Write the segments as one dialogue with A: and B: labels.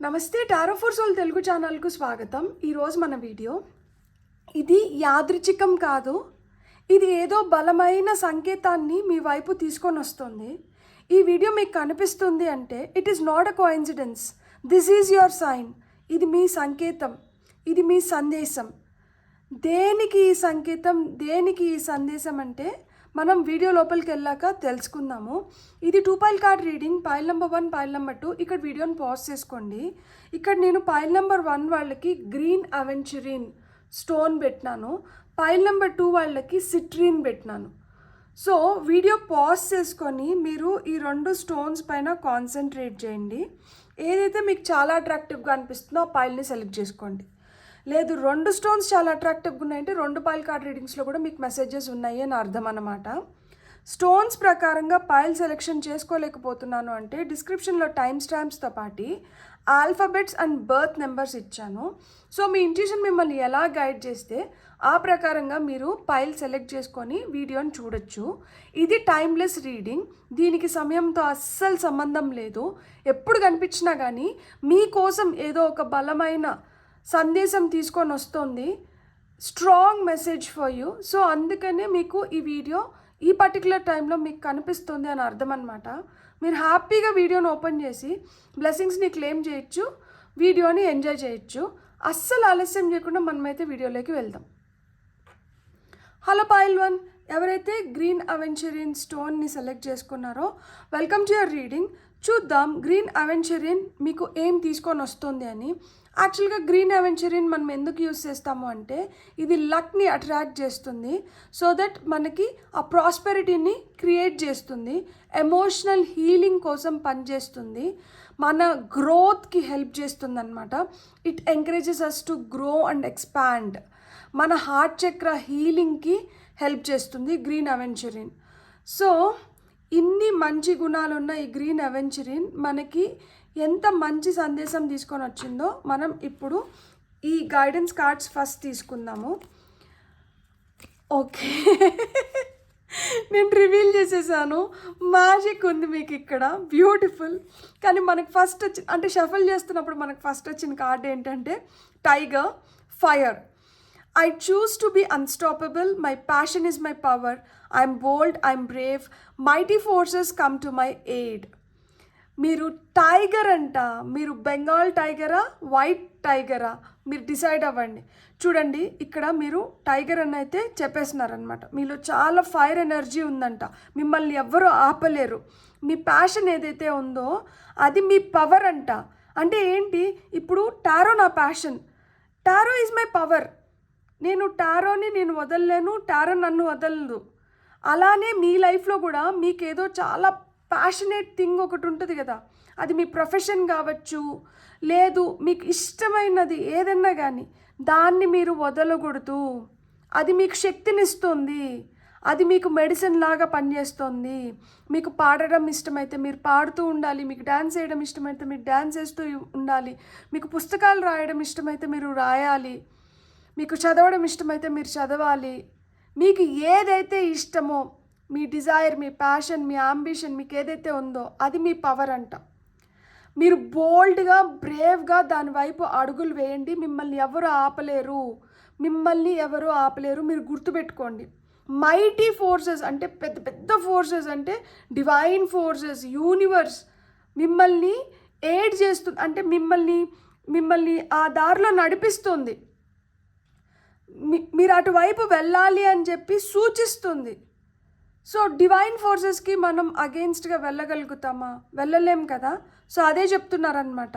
A: నమస్తే tarot for soul Telugu ఛానల్కు స్వాగతం. ఈరోజు మన వీడియో ఇది యాదృచ్ఛికం కాదు, ఇది ఏదో బలమైన సంకేతాన్ని మీ వైపు తీసుకొని వస్తుంది. ఈ వీడియో మీకు కనిపిస్తుంది అంటే it is not a coincidence, this is your sign. ఇది మీ సంకేతం, ఇది మీ సందేశం. దేనికి ఈ సంకేతం, దేనికి ఈ సందేశం అంటే మనం వీడియో లోపలికి వెళ్ళాక తెలుసుకుందాము. ఇది 2 pile card reading, pile number 1, pile number 2. ఇక్కడ వీడియోని పాజ్ చేసుకోండి. ఇక్కడ నేను పైల్ నెంబర్ 1 వాళ్ళకి గ్రీన్ అవెంచరిన్ స్టోన్ పెట్టినాను, పైల్ నెంబర్ 2 వాళ్ళకి సిట్రిన్ పెట్టినాను. సో వీడియో పాజ్ చేసుకొని మీరు ఈ 2 స్టోన్స్ పైన కాన్సన్ట్రేట్ చేయండి. ఏదైతే మీకు చాలా అట్రాక్టివ్గా అనిపిస్తుందో ఆ పైల్ని సెలెక్ట్ చేసుకోండి. లేదు 2 స్టోన్స్ చాలా అట్రాక్టివ్గా ఉన్నాయంటే 2 పైల్ కార్డ్ రీడింగ్స్లో కూడా మీకు మెసేజెస్ ఉన్నాయి అని అర్థం అన్నమాట. స్టోన్స్ ప్రకారంగా పైల్ సెలెక్షన్ చేసుకోలేకపోతున్నాను అంటే డిస్క్రిప్షన్లో టైం స్టాంప్స్తో పాటు ఆల్ఫాబెట్స్ అండ్ బర్త్ నెంబర్స్ ఇచ్చాను. సో మీ ఇంట్యూషన్ మిమ్మల్ని ఎలా గైడ్ చేస్తే ఆ ప్రకారంగా మీరు పైల్ సెలెక్ట్ చేసుకొని వీడియోని చూడొచ్చు. ఇది టైమ్లెస్ రీడింగ్, దీనికి సమయంతో అస్సలు సంబంధం లేదు. ఎప్పుడు కనిపించినా కానీ మీకోసం ఏదో ఒక బలమైన సందేశం తీసుకొని వస్తుంది, strong message for you. So అందుకనే మీకు ఈ వీడియో ఈ పర్టికులర్ టైంలో మీకు కనిపిస్తుంది అని అర్థం అనమాట. మీరు హ్యాపీగా వీడియోని ఓపెన్ చేసి బ్లెస్సింగ్స్ని క్లెయిమ్ చేయొచ్చు, వీడియోని ఎంజాయ్ చేయొచ్చు. అస్సలు ఆలస్యం చేయకుండా మనమైతే వీడియోలోకి వెళ్దాం. హలో పైల్ 1, ఎవరైతే గ్రీన్ అవెంచరిన్ స్టోన్ని సెలెక్ట్ చేసుకున్నారో వెల్కమ్ టు యువర్ రీడింగ్. చూద్దాం గ్రీన్ అవెంచరిన్ మీకు ఏం తీసుకొని వస్తుంది అని. యాక్చువల్గా గ్రీన్ అవెంచరిన్ మనం ఎందుకు యూస్ చేస్తాము అంటే ఇది లక్ని అట్రాక్ట్ చేస్తుంది, సో దట్ మనకి ఆ ప్రాస్పెరిటీని క్రియేట్ చేస్తుంది, ఎమోషనల్ హీలింగ్ కోసం పనిచేస్తుంది, మన గ్రోత్కి హెల్ప్ చేస్తుంది అనమాట. It encourages us to grow and expand. మన హార్ట్ చక్ర హీలింగ్కి హెల్ప్ చేస్తుంది గ్రీన్ అవెంచరిన్. సో ఇన్ని మంచి గుణాలున్న ఈ గ్రీన్ అవెంచరిన్ మనకి ఎంత మంచి సందేశం తీసుకొని వచ్చిందో మనం ఇప్పుడు ఈ గైడెన్స్ కార్డ్స్ ఫస్ట్ తీసుకుందాము. ఓకే నేను రివీల్ చేసేసాను, మ్యాజిక్ ఉంది మీకు ఇక్కడ, బ్యూటిఫుల్. కానీ మనకు ఫస్ట్ అంటే షఫల్ చేస్తున్నప్పుడు మనకు ఫస్ట్ వచ్చిన కార్డ్ ఏంటంటే tiger, fire. I choose to be unstoppable. My passion is my power. I'm bold. I'm brave. Mighty forces come to my aid. మీరు టైగర్ అంట, మీరు బెంగాల్ టైగరా, వైట్ టైగరా, మీరు డిసైడ్ అవ్వండి. చూడండి ఇక్కడ మీరు టైగర్ అని అయితే చెప్పేస్తున్నారనమాట. మీలో చాలా ఫైర్ ఎనర్జీ ఉందంట, మిమ్మల్ని ఎవ్వరూ ఆపలేరు. మీ ప్యాషన్ ఏదైతే ఉందో అది మీ పవర్ అంట. అంటే ఏంటి, ఇప్పుడు టారో నా passion, tarot is my power. నేను టారోని వదలలేను, టారో నన్ను వదలదు. అలానే మీ లైఫ్లో కూడా మీకేదో చాలా ప్యాషనేట్ థింగ్ ఒకటి ఉంటుంది కదా, అది మీ ప్రొఫెషన్ కావచ్చు, లేదు మీకు ఇష్టమైనది ఏదన్నా కానీ దాన్ని మీరు వదలకూడదు. అది మీకు శక్తినిస్తుంది, అది మీకు మెడిసిన్ లాగా పనిచేస్తుంది. మీకు పాడడం ఇష్టమైతే మీరు పాడుతూ ఉండాలి, మీకు డ్యాన్స్ చేయడం ఇష్టమైతే మీరు డ్యాన్స్ చేస్తూ ఉండాలి, మీకు పుస్తకాలు రాయడం ఇష్టమైతే మీరు రాయాలి, మీకు చదవడం ఇష్టమైతే మీరు చదవాలి. మీకు ఏదైతే ఇష్టమో, మీ డిజైర్, మీ ప్యాషన్, మీ అంబిషన్ మీకు ఏదైతే ఉందో అది మీ పవర్ అంట. మీరు బోల్డ్గా, బ్రేవ్గా దాని వైపు అడుగులు వేయండి. మిమ్మల్ని ఎవరు ఆపలేరు, మిమ్మల్ని ఎవరు ఆపలేరు. మీరు గుర్తుపెట్టుకోండి, మైటీ ఫోర్సెస్ అంటే పెద్ద పెద్ద ఫోర్సెస్ అంటే డివైన్ ఫోర్సెస్, యూనివర్స్ మిమ్మల్ని ఎయిడ్ చేస్తుంది, అంటే మిమ్మల్ని ఆ దారిలో నడిపిస్తుంది. మీరు అటువైపు వెళ్ళాలి అని చెప్పి సూచిస్తుంది. సో డివైన్ ఫోర్సెస్కి మనం అగెయిన్స్ట్గా వెళ్ళగలుగుతామా? వెళ్ళలేం కదా. సో అదే చెప్తున్నారనమాట.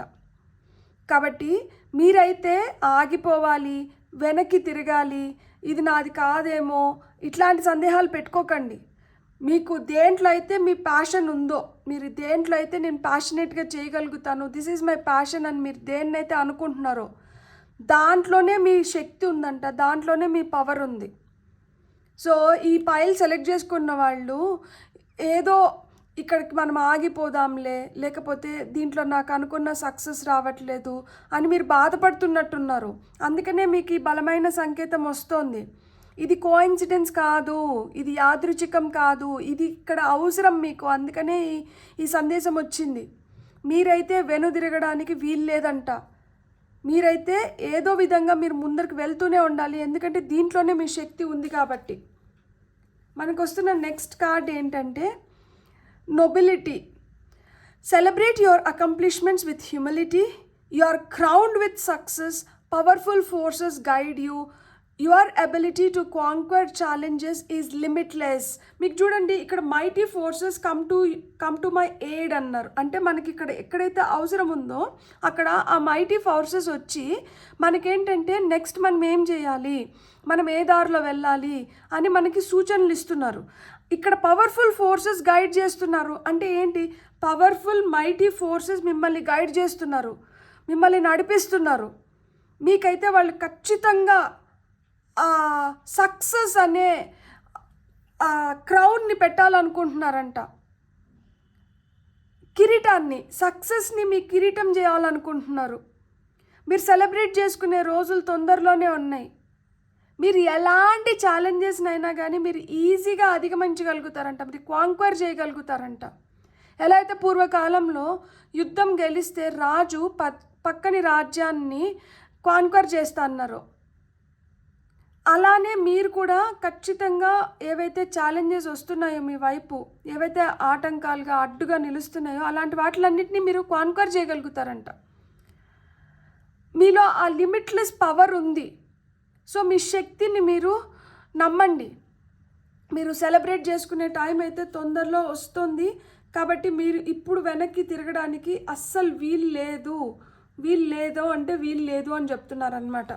A: కాబట్టి మీరైతే ఆగిపోవాలి, వెనక్కి తిరగాలి, ఇది నాది కాదేమో, ఇట్లాంటి సందేహాలు పెట్టుకోకండి. మీకు దేంట్లో అయితే మీ ప్యాషన్ ఉందో, మీరు దేంట్లో అయితే నేను ప్యాషనేట్గా చేయగలుగుతాను, దిస్ ఈజ్ మై ప్యాషన్ అని మీరు దేన్నైతే అనుకుంటున్నారో దాంట్లోనే మీ శక్తి ఉందంట, దాంట్లోనే మీ పవర్ ఉంది. సో ఈ పైల్ సెలెక్ట్ చేసుకున్న వాళ్ళు ఏదో ఇక్కడికి మనం ఆగిపోదాంలే, లేకపోతే దీంట్లో నాకు అనుకున్న సక్సెస్ రావట్లేదు అని మీరు బాధపడుతున్నట్టున్నారు. అందుకనే మీకు ఈ బలమైన సంకేతం వస్తుంది. ఇది కోఇన్సిడెన్స్ కాదు, ఇది యాదృచ్ఛికం కాదు, ఇది ఇక్కడ అవసరం మీకు. అందుకనే ఈ సందేశం వచ్చింది. మీరైతే వెనుదిరగడానికి వీలు లేదంట. మీరైతే ఏదో విధంగా మీరు ముందరికి వెళ్తూనే ఉండాలి, ఎందుకంటే దీంట్లోనే మీ శక్తి ఉంది కాబట్టి. మనకు వస్తున్న నెక్స్ట్ కార్డ్ ఏంటంటే nobility. Celebrate your accomplishments with humility. You are crowned with success. Powerful forces guide you. Your ability to conquer challenges is limitless. మీకు చూడండి, ఇక్కడ mighty forces come to my aid అన్నారు. అంటే మనకి ఇక్కడ ఎక్కడైతే అవసరం ఉందో అక్కడ ఆ మైటీ ఫోర్సెస్ వచ్చి మనకేంటంటే నెక్స్ట్ మనం ఏం చేయాలి, మనం ఏ దారిలో వెళ్ళాలి అని మనకి సూచనలు ఇస్తున్నారు. ఇక్కడ పవర్ఫుల్ ఫోర్సెస్ గైడ్ చేస్తున్నారు అంటే ఏంటి? పవర్ఫుల్ మైటీ ఫోర్సెస్ మిమ్మల్ని గైడ్ చేస్తున్నారు, మిమ్మల్ని నడిపిస్తున్నారు. మీకైతే వాళ్ళు ఖచ్చితంగా సక్సెస్ అనే క్రౌన్ని పెట్టాలనుకుంటున్నారంట. కిరీటాన్ని, సక్సెస్ని మీ కిరీటం చేయాలనుకుంటున్నారు. మీరు సెలబ్రేట్ చేసుకునే రోజులు తొందరలోనే ఉన్నాయి. మీరు ఎలాంటి ఛాలెంజెస్నైనా కానీ మీరు ఈజీగా అధిగమించగలుగుతారంట, మీరు కాంక్వర్ చేయగలుగుతారంట. ఎలా అయితే పూర్వకాలంలో యుద్ధం గెలిస్తే రాజు పక్కని రాజ్యాన్ని కాంక్వర్ చేస్తా అన్నారు, అలానే మీరు కూడా ఖచ్చితంగా ఏవైతే ఛాలెంజెస్ వస్తున్నాయో మీ వైపు, ఏవైతే ఆటంకాలుగా అడ్డుగా నిలుస్తున్నాయో అలాంటి వాటిలన్నింటినీ మీరు కాంక్వర్ చేయగలుగుతారంట. మీలో ఆ లిమిట్లెస్ పవర్ ఉంది. సో మీ శక్తిని మీరు నమ్మండి. మీరు సెలబ్రేట్ చేసుకునే టైం అయితే తొందరలో వస్తుంది కాబట్టి మీరు ఇప్పుడు వెనక్కి తిరగడానికి అస్సలు వీలు లేదు అని చెప్తున్నారనమాట.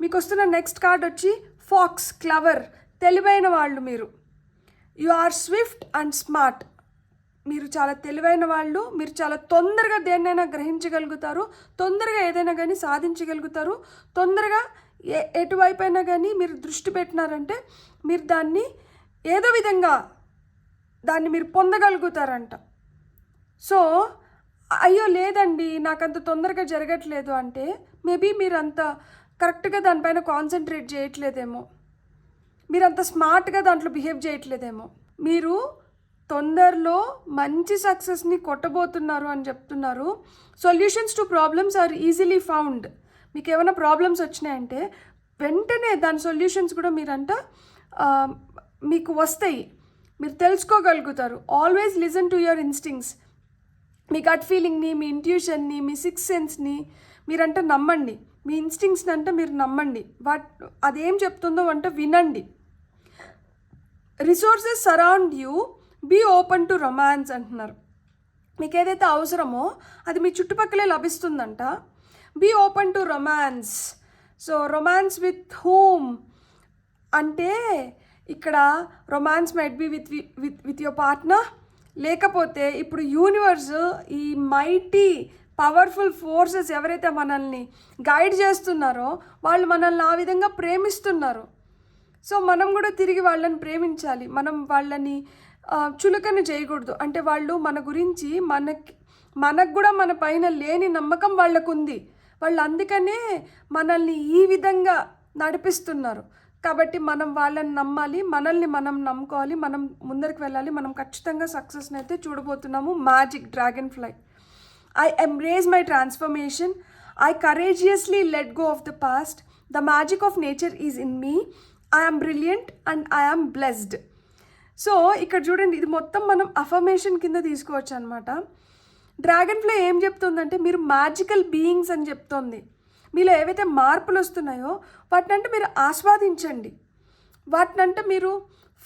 A: మీకు వస్తున్న నెక్స్ట్ కార్డ్ వచ్చి ఫాక్స్, క్లవర్, తెలివైన వాళ్ళు మీరు. You are swift and smart. మీరు చాలా తెలివైన వాళ్ళు. మీరు చాలా తొందరగా దేన్నైనా గ్రహించగలుగుతారు, తొందరగా ఏదైనా కానీ సాధించగలుగుతారు. తొందరగా ఎటువైపు అయినా కానీ మీరు దృష్టి పెట్టినారంటే మీరు దాన్ని ఏదో విధంగా దాన్ని మీరు పొందగలుగుతారంట. సో అయ్యో లేదండి నాకంత తొందరగా జరగట్లేదు అంటే మేబీ మీరు అంత కరెక్ట్గా దానిపైన కాన్సన్ట్రేట్ చేయట్లేదేమో, మీరు అంత స్మార్ట్గా దాంట్లో బిహేవ్ చేయట్లేదేమో. మీరు తొందరలో మంచి సక్సెస్ని కొట్టబోతున్నారు అని చెప్తున్నారు. Solutions to problems are easily found. మీకు ఏమైనా ప్రాబ్లమ్స్ వచ్చినాయంటే వెంటనే దాని సొల్యూషన్స్ కూడా మీరంట మీకు వస్తాయి, మీరు తెలుసుకోగలుగుతారు. Always listen to your instincts. మీ గట్ ఫీలింగ్ని, మీ ఇంట్యూషన్ని, మీ సిక్స్త్ సెన్స్ని మీరంట నమ్మండి. మీ ఇన్స్టింక్ట్స్ని అంటే మీరు నమ్మండి. అదేం చెప్తుందో అంటే వినండి. Resources surround you, be open to romance అంటున్నారు. మీకు ఏదైతే అవసరమో అది మీ చుట్టుపక్కలే లభిస్తుందంట. Be open to romance. So romance with whom అంటే ఇక్కడ romance might be with your partner, లేకపోతే ఇప్పుడు యూనివర్స్ ఈ మైటీ పవర్ఫుల్ ఫోర్సెస్ ఎవరైతే మనల్ని గైడ్ చేస్తున్నారో వాళ్ళు మనల్ని ఆ విధంగా ప్రేమిస్తున్నారు. సో మనం కూడా తిరిగి వాళ్ళని ప్రేమించాలి. మనం వాళ్ళని చులకన చేయకూడదు. అంటే వాళ్ళు మన గురించి మనకు కూడా మన పైన లేని నమ్మకం వాళ్ళకు ఉంది. వాళ్ళు అందుకనే మనల్ని ఈ విధంగా నడిపిస్తున్నారు. కాబట్టి మనం వాళ్ళని నమ్మాలి, మనల్ని మనం నమ్ముకోవాలి, మనం ముందరికి వెళ్ళాలి. మనం ఖచ్చితంగా సక్సెస్ని అయితే చూడబోతున్నాము. Magic dragon fly. I embrace my transformation. I courageously let go of the past. The magic of nature is in me. I am brilliant and I am blessed. So ఇక్కడ చూడండి, ఇది మొత్తం మనం అఫర్మేషన్ కింద తీసుకోవచ్చు అనమాట. డ్రాగన్ ఫ్లై ఏం చెప్తుందంటే మీరు మ్యాజికల్ బీయింగ్స్ అని చెప్తోంది. మీలో ఏవైతే మార్పులు వస్తున్నాయో వాటినంటే మీరు ఆస్వాదించండి, వాటినంటే మీరు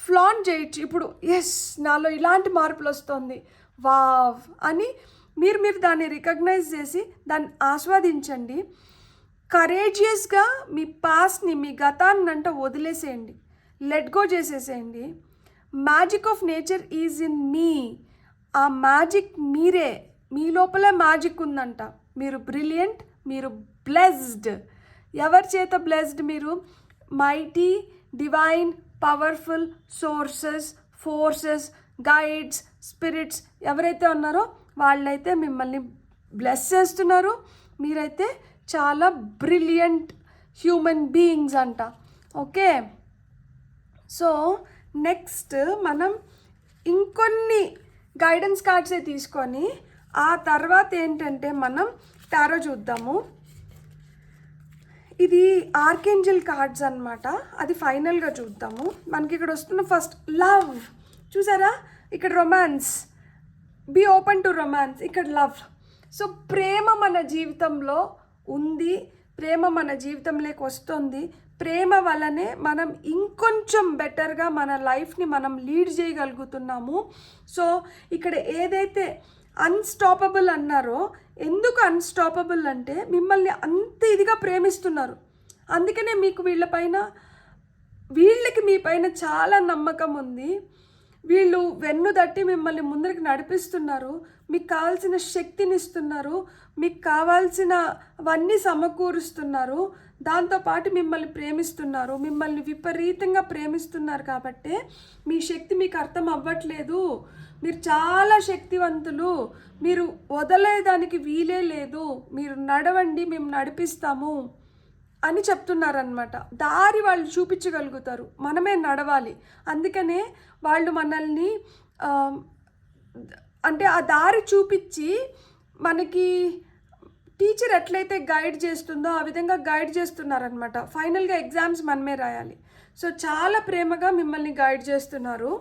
A: ఫ్లాన్ చేయొచ్చు. ఇప్పుడు ఎస్ నాలో ఇలాంటి మార్పులు వస్తుంది వావ్ అని మీరు దాన్ని రికగ్నైజ్ చేసి దాన్ని ఆస్వాదించండి. కరేజియస్గా మీ పాస్ట్ని, మీ గతాన్ని అంటే వదిలేసేయండి, లెట్ గో చేసేసేయండి. Magic of nature is in me. ఆ మ్యాజిక్ మీరే, మీ లోపలే మ్యాజిక్ ఉందంట. మీరు బ్రిలియంట్, మీరు బ్లెస్డ్. ఎవరి చేత బ్లెస్డ్? మీరు mighty, divine, powerful sources, forces, guides, spirits ఎవరైతే ఉన్నారో వాళ్ళైతే మిమ్మల్ని బ్లెస్ చేస్తున్నారు. మీరైతే చాలా బ్రిలియంట్ హ్యూమన్ బీయింగ్స్ అంట. ఓకే, సో నెక్స్ట్ మనం ఇంకొన్ని గైడెన్స్ కార్డ్సే తీసుకొని ఆ తర్వాత ఏంటంటే మనం టారో చూద్దాము. ఇది ఆర్కేంజల్ కార్డ్స్ అన్నమాట. అది ఫైనల్గా చూద్దాము. మనకి ఇక్కడ వస్తున్న ఫస్ట్ లవ్ చూసారా, ఇక్కడ romance, be open to romance, ఇక్కడ లవ్. సో ప్రేమ మన జీవితంలో ఉంది, ప్రేమ మన జీవితంలోకి వస్తుంది. ప్రేమ వల్లనే మనం ఇంకొంచెం బెటర్గా మన లైఫ్ని మనం లీడ్ చేయగలుగుతున్నాము. సో ఇక్కడ ఏదైతే అన్స్టాపబుల్ అన్నారో, ఎందుకు అన్స్టాపబుల్ అంటే మిమ్మల్ని అంత ఇదిగా ప్రేమిస్తున్నారు. అందుకనే మీకు వీళ్ళకి మీ పైన చాలా నమ్మకం ఉంది. వీళ్ళు వెన్ను తట్టి మిమ్మల్ని ముందరికి నడిపిస్తున్నారు, మీకు కావాల్సిన శక్తిని ఇస్తున్నారు, మీకు కావాల్సినవన్నీ సమకూరుస్తున్నారు, దాంతోపాటు మిమ్మల్ని ప్రేమిస్తున్నారు, మిమ్మల్ని విపరీతంగా ప్రేమిస్తున్నారు. కాబట్టి మీ శక్తి మీకు అర్థం అవ్వట్లేదు. మీరు చాలా శక్తివంతులు, మీరు వదిలేదానికి వీలే లేదు, మీరు నడవండి, మేము నడిపిస్తాము అని చెప్తున్నారనమాట. దారి వాళ్ళు చూపించగలుగుతారు, మనమే నడవాలి. అందుకనే వాళ్ళు మనల్ని అంటే ఆ దారి చూపించి మనకి టీచర్ ఎట్లయితే గైడ్ చేస్తుందో ఆ విధంగా గైడ్ చేస్తున్నారనమాట. ఫైనల్గా ఎగ్జామ్స్ మనమే రాయాలి. సో చాలా ప్రేమగా మిమ్మల్ని గైడ్ చేస్తున్నారు.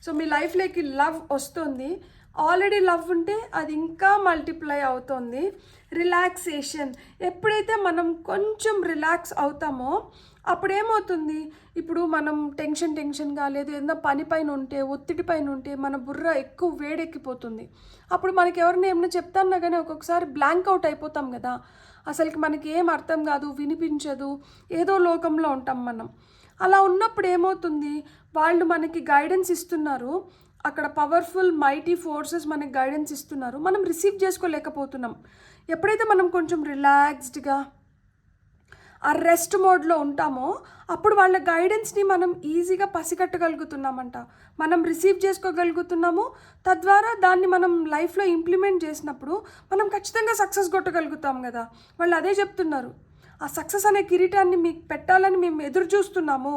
A: సో మీ లైఫ్లోకి లవ్ వస్తుంది. ఆల్రెడీ లవ్ ఉంటే అది ఇంకా మల్టిప్లై అవుతుంది. రిలాక్సేషన్, ఎప్పుడైతే మనం కొంచెం రిలాక్స్ అవుతామో అప్పుడేమవుతుంది, ఇప్పుడు మనం టెన్షన్గా లేదు ఏదైనా పని పైన ఉంటే, ఒత్తిడి పైన ఉంటే మన బుర్ర ఎక్కువ వేడెక్కిపోతుంది. అప్పుడు మనకి ఎవరైనా ఏమైనా చెప్తాన్నా కానీ ఒక్కొక్కసారి బ్లాంక్ అవుట్ అయిపోతాం కదా, అసలుకి మనకి ఏం అర్థం కాదు, వినిపించదు, ఏదో లోకంలో ఉంటాం మనం. అలా ఉన్నప్పుడు ఏమవుతుంది, వాళ్ళు మనకి గైడెన్స్ ఇస్తున్నారు, అక్కడ పవర్ఫుల్ మైటీ ఫోర్సెస్ మనకి గైడెన్స్ ఇస్తున్నారు, మనం రిసీవ్ చేసుకోలేకపోతున్నాం. ఎప్పుడైతే మనం కొంచెం రిలాక్స్డ్గా ఆ రెస్ట్ మోడ్లో ఉంటామో అప్పుడు వాళ్ళ గైడెన్స్ని మనం ఈజీగా పసిగట్టగలుగుతున్నామంట, మనం రిసీవ్ చేసుకోగలుగుతున్నాము. తద్వారా దాన్ని మనం లైఫ్లో ఇంప్లిమెంట్ చేసినప్పుడు మనం ఖచ్చితంగా సక్సెస్ కొట్టగలుగుతాం కదా. వాళ్ళు అదే చెప్తున్నారు, ఆ సక్సెస్ అనే కిరీటాన్ని మీకు పెట్టాలని మేము ఎదురు చూస్తున్నాము,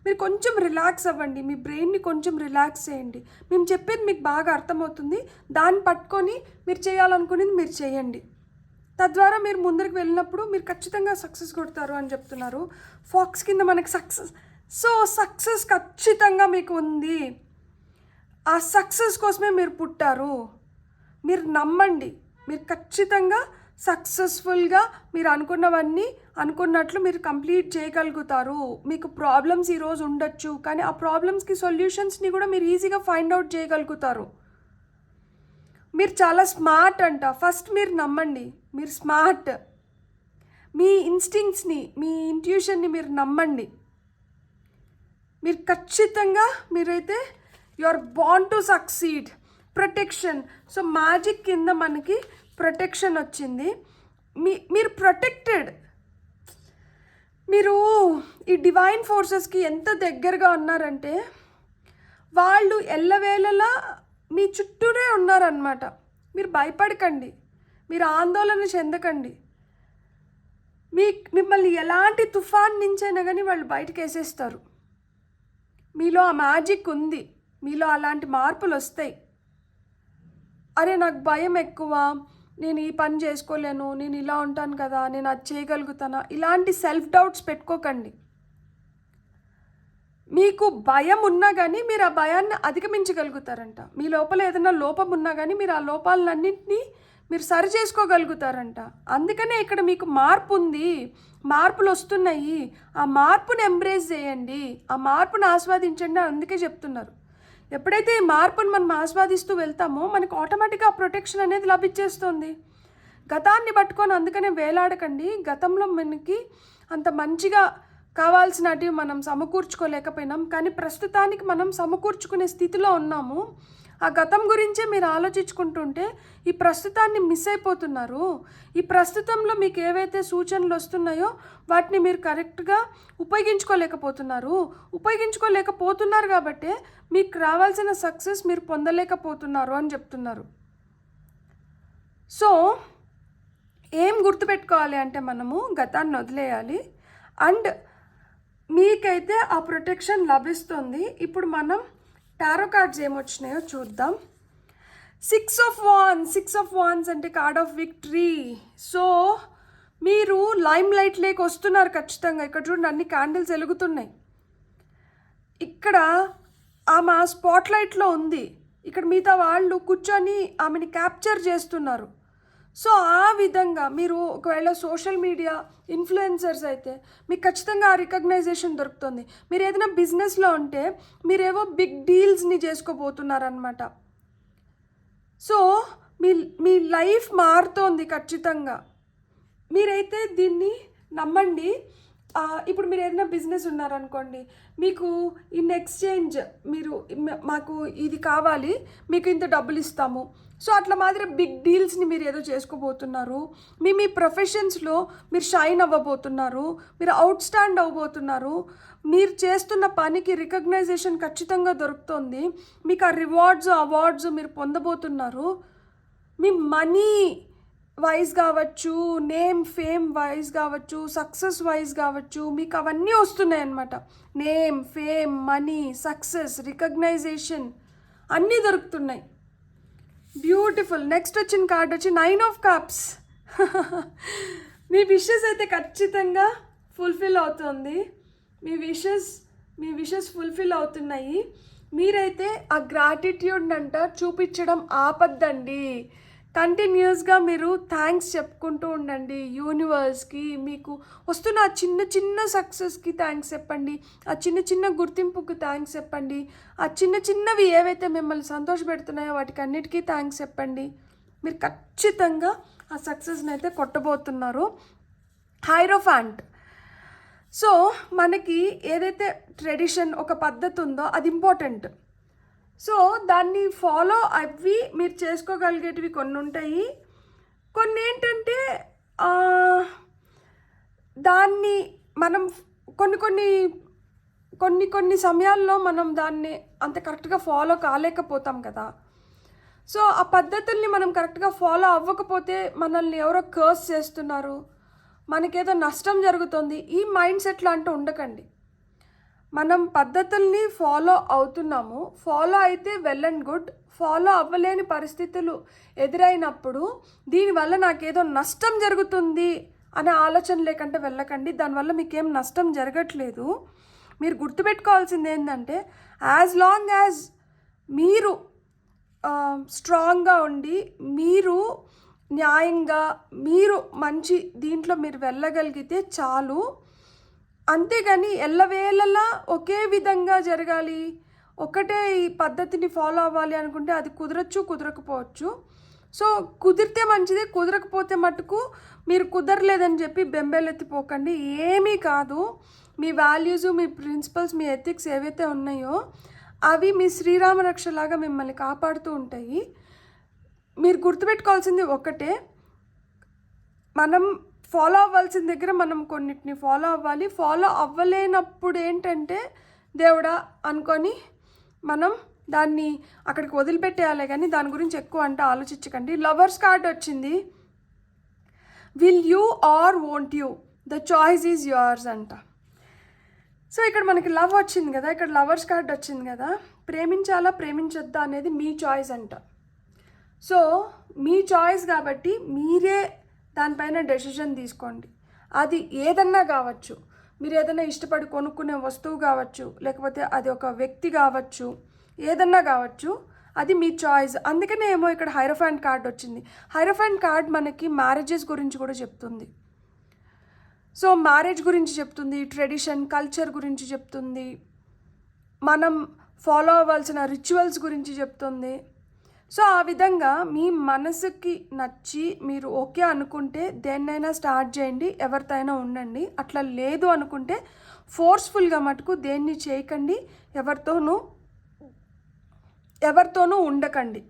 A: మీరు కొంచెం రిలాక్స్ అవ్వండి, మీ బ్రెయిన్ని కొంచెం రిలాక్స్ చేయండి, మేము చెప్పేది మీకు బాగా అర్థమవుతుంది, దాన్ని పట్టుకొని మీరు చేయాలనుకునేది మీరు చేయండి, తద్వారా మీరు ముందరికి వెళ్ళినప్పుడు మీరు ఖచ్చితంగా సక్సెస్ కొడతారు అని చెప్తున్నారు. ఫాక్స్ కింద మనకి సక్సెస్, సో సక్సెస్ ఖచ్చితంగా మీకు ఉంది. ఆ సక్సెస్ కోసమే మీరు పుట్టారు, మీరు నమ్మండి, మీరు ఖచ్చితంగా సక్సెస్ఫుల్గా మీరు అనుకున్నవన్నీ అనుకున్నట్లు మీరు కంప్లీట్ చేయగలుగుతారు. మీకు ప్రాబ్లమ్స్ ఈరోజు ఉండొచ్చు, కానీ ఆ ప్రాబ్లమ్స్కి సొల్యూషన్స్ని కూడా మీరు ఈజీగా ఫైండ్ అవుట్ చేయగలుగుతారు. మీరు చాలా స్మార్ట్ అంట, ఫస్ట్ మీరు నమ్మండి, మీరు స్మార్ట్. మీ ఇన్స్టింక్ట్స్ని, మీ ఇంట్యూషన్ని మీరు నమ్మండి, మీరు ఖచ్చితంగా మీరైతే you are born to succeed. Protection, so magic కింద మనకి ప్రొటెక్షన్ వచ్చింది. మీరు ప్రొటెక్టెడ్, మీరు ఈ డివైన్ ఫోర్సెస్కి ఎంత దగ్గరగా ఉన్నారంటే వాళ్ళు ఎల్లవేళలా మీ చుట్టూనే ఉన్నారన్నమాట. మీరు భయపడకండి, మీరు ఆందోళన చెందకండి. మిమ్మల్ని ఎలాంటి తుఫాన్ నుంచైనా కానీ వాళ్ళు బయటకు వేసేస్తారు. మీలో ఆ మ్యాజిక్ ఉంది, మీలో అలాంటి మార్పులు వస్తాయి. అరే నాకు భయం ఎక్కువ, నేను ఈ పని చేసుకోలేను, నేను ఇలా ఉంటాను కదా, నేను అది చేయగలుగుతానా, ఇలాంటి సెల్ఫ్ డౌట్స్ పెట్టుకోకండి. మీకు భయం ఉన్నా కానీ మీరు ఆ భయాన్ని అధిగమించగలుగుతారంట. మీ లోపల ఏదైనా లోపం ఉన్నా కానీ మీరు ఆ లోపాలన్నింటినీ మీరు సరి చేసుకోగలుగుతారంట. అందుకనే ఇక్కడ మీకు మార్పు ఉంది, మార్పులు వస్తున్నాయి, ఆ మార్పుని ఎంబ్రేస్ చేయండి, ఆ మార్పుని ఆస్వాదించండి. అందుకే చెప్తున్నారు, ఎప్పుడైతే ఈ మార్పుని మనం ఆస్వాదిస్తూ వెళ్తామో మనకు ఆటోమేటిక్గా ఆ ప్రొటెక్షన్ అనేది లభించేస్తుంది. గతాన్ని పట్టుకొని అందుకనే వేలాడకండి. గతంలో మనకి అంత మంచిగా కావాల్సినవి మనం సమకూర్చుకోలేకపోయినాం, కానీ ప్రస్తుతానికి మనం సమకూర్చుకునే స్థితిలో ఉన్నాము. ఆ గతం గురించే మీరు ఆలోచించుకుంటుంటే ఈ ప్రస్తుతాన్ని మిస్ అయిపోతున్నారు. ఈ ప్రస్తుతంలో మీకు ఏవైతే సూచనలు వస్తున్నాయో వాటిని మీరు కరెక్ట్గా ఉపయోగించుకోలేకపోతున్నారు కాబట్టి మీకు రావాల్సిన సక్సెస్ మీరు పొందలేకపోతున్నారు అని చెప్తున్నారు. సో ఏం గుర్తుపెట్టుకోవాలి అంటే మనము గతాన్ని వదిలేయాలి అండ్ మీకైతే ఆ ప్రొటెక్షన్ లభిస్తుంది. ఇప్పుడు మనం టారో కార్డ్స్ ఏమొచ్చినాయో చూద్దాం. సిక్స్ ఆఫ్ వాన్స్ అంటే కార్డ్ ఆఫ్ విక్టరీ. సో మీరు లైమ్ లైట్ లేక వస్తున్నారు ఖచ్చితంగా. ఇక్కడ చూడండి అన్ని క్యాండిల్స్ వెలుగుతున్నాయి. ఇక్కడ ఆమె స్పాట్ లైట్లో ఉంది, ఇక్కడ మిగతా వాళ్ళు కూర్చొని ఆమెని క్యాప్చర్ చేస్తున్నారు. సో ఆ విధంగా మీరు ఒకవేళ సోషల్ మీడియా ఇన్ఫ్లుయెన్సర్స్ అయితే మీకు ఖచ్చితంగా ఆ రికగ్నైజేషన్ దొరుకుతుంది. మీరు ఏదైనా బిజినెస్లో ఉంటే మీరేవో బిగ్ డీల్స్ని చేసుకోబోతున్నారనమాట. సో మీ లైఫ్ మారుతోంది ఖచ్చితంగా. మీరైతే దీన్ని నమ్మండి. ఇప్పుడు మీరు ఏదైనా బిజినెస్ ఉన్నారనుకోండి, మీకు ఇన్ ఎక్స్చేంజ్ మీరు మాకు ఇది కావాలి, మీకు ఇంత డబ్బులు ఇస్తాము. సో అట్లా మాదిరి బిగ్ డీల్స్ని మీరు ఏదో చేసుకోబోతున్నారు. మీ ప్రొఫెషన్స్లో మీరు షైన్ అవ్వబోతున్నారు, మీరు అవుట్ స్టాండ్ అవ్వబోతున్నారు. మీరు చేస్తున్న పనికి రికగ్నైజేషన్ ఖచ్చితంగా దొరుకుతుంది. మీకు ఆ రివార్డ్స్ అవార్డ్స్ మీరు పొందబోతున్నారు. మీ మనీ వైజ్ కావచ్చు, నేమ్ ఫేమ్ వైజ్ కావచ్చు, సక్సెస్ వైజ్ కావచ్చు, మీకు అవన్నీ వస్తున్నాయి అన్నమాట. Name fame money success recognition అన్నీ దొరుకుతున్నాయి. బ్యూటిఫుల్. నెక్స్ట్ వచ్చిన కార్డ్ వచ్చి 9 ఆఫ్ కప్స్. మీ విషెస్ అయితే ఖచ్చితంగా ఫుల్ఫిల్ అవుతుంది. మీ విషెస్ ఫుల్ఫిల్ అవుతున్నాయి. మీరైతే ఆ గ్రాటిట్యూడ్ అంట చూపించడం ఆపద్దండి. కంటిన్యూస్గా మీరు థ్యాంక్స్ చెప్పుకుంటూ ఉండండి యూనివర్స్కి. మీకు వస్తున్న ఆ చిన్న చిన్న సక్సెస్కి థ్యాంక్స్ చెప్పండి, ఆ చిన్న చిన్న గుర్తింపుకి థ్యాంక్స్ చెప్పండి, ఆ చిన్న చిన్నవి ఏవైతే మిమ్మల్ని సంతోషపెడుతున్నాయో వాటికి అన్నిటికీ థ్యాంక్స్ చెప్పండి. మీరు ఖచ్చితంగా ఆ సక్సెస్ని అయితే కొట్టబోతున్నారు. హైరోఫాంట్. సో మనకి ఏదైతే ట్రెడిషన్ ఒక పద్ధతి ఉందో అది ఇంపార్టెంట్. సో దాన్ని ఫాలో అవి మీరు చేసుకోగలిగేటివి కొన్ని ఉంటాయి. కొన్ని ఏంటంటే దాన్ని మనం కొన్ని సమయాల్లో మనం దాన్ని అంత కరెక్ట్గా ఫాలో కాలేకపోతాం కదా. సో ఆ పద్ధతుల్ని మనం కరెక్ట్గా ఫాలో అవ్వకపోతే మనల్ని ఎవరో కర్స్ చేస్తున్నారు, మనకేదో నష్టం జరుగుతుంది, ఈ మైండ్ సెట్లో అంటూ ఉండకండి. మనం పద్ధతుల్ని ఫాలో అవుతున్నాము, ఫాలో అయితే వెల్ అండ్ గుడ్. ఫాలో అవ్వలేని పరిస్థితులు ఎదురైనప్పుడు దీనివల్ల నాకేదో నష్టం జరుగుతుంది అనే ఆలోచన లేకంటే వెళ్ళకండి. దానివల్ల మీకేం నష్టం జరగట్లేదు. మీరు గుర్తుపెట్టుకోవాల్సింది ఏంటంటే యాజ్ లాంగ్ యాజ్ మీరు స్ట్రాంగ్గా ఉండి మీరు న్యాయంగా మీరు మంచి దీంట్లో మీరు వెళ్ళగలిగితే చాలు. అంతేగాని ఎల్లవేళలా ఒకే విధంగా జరగాలి, ఒకటే ఈ పద్ధతిని ఫాలో అవ్వాలి అనుకుంటే అది కుదరకపోవచ్చు. సో కుదిరితే మంచిదే, కుదరకపోతే మటుకు మీరు కుదరలేదని చెప్పి బెంబేలెత్తిపోకండి. ఏమీ కాదు. మీ వాల్యూస్, మీ ప్రిన్సిపల్స్, మీ ఎథిక్స్ ఏవైతే ఉన్నాయో అవి మీ శ్రీరామ రక్షలాగా మిమ్మల్ని కాపాడుతూ ఉంటాయి. మీరు గుర్తుపెట్టుకోవాల్సింది ఒకటే, మనం ఫాలో అవ్వాల్సిన దగ్గర మనం కొన్నిటిని ఫాలో అవ్వాలి. ఫాలో అవ్వలేనప్పుడు ఏంటంటే దేవుడా అనుకొని మనం దాన్ని అక్కడికి వదిలిపెట్టేయాలి, కానీ దాని గురించి ఎక్కువ అంటే ఆలోచించకండి. లవర్స్ కార్డ్ వచ్చింది. Will you or won't you, the choice is yours అంట. సో ఇక్కడ మనకి లవ్ వచ్చింది కదా, ఇక్కడ లవర్స్ కార్డ్ వచ్చింది కదా. ప్రేమించాలా ప్రేమించొద్దా అనేది మీ చాయిస్ అంట. సో మీ చాయిస్ కాబట్టి మీరే దానిపైన డెసిషన్ తీసుకోండి. అది ఏదన్నా కావచ్చు, మీరు ఏదైనా ఇష్టపడి కొనుక్కునే వస్తువు కావచ్చు, లేకపోతే అది ఒక వ్యక్తి కావచ్చు, ఏదన్నా కావచ్చు, అది మీ చాయిస్. అందుకనే ఏమో ఇక్కడ హైరోఫాంట్ కార్డ్ వచ్చింది. హైరోఫాంట్ కార్డ్ మనకి మ్యారేజెస్ గురించి కూడా చెప్తుంది. సో మ్యారేజ్ గురించి చెప్తుంది, ట్రెడిషన్ కల్చర్ గురించి చెప్తుంది, మనం ఫాలో అవ్వాల్సిన రిచువల్స్ గురించి చెప్తుంది. సో ఆ విధంగా మీ మనసుకి నచ్చి మీరు ఓకే అనుకుంటే దేన్నైనా స్టార్ట్ చేయండి, ఎవరితో అయినా ఉండండి. అట్లా లేదు అనుకుంటే ఫోర్స్ఫుల్గా మటుకు దేన్ని చేయకండి, ఎవరితోనూ ఉండకండి.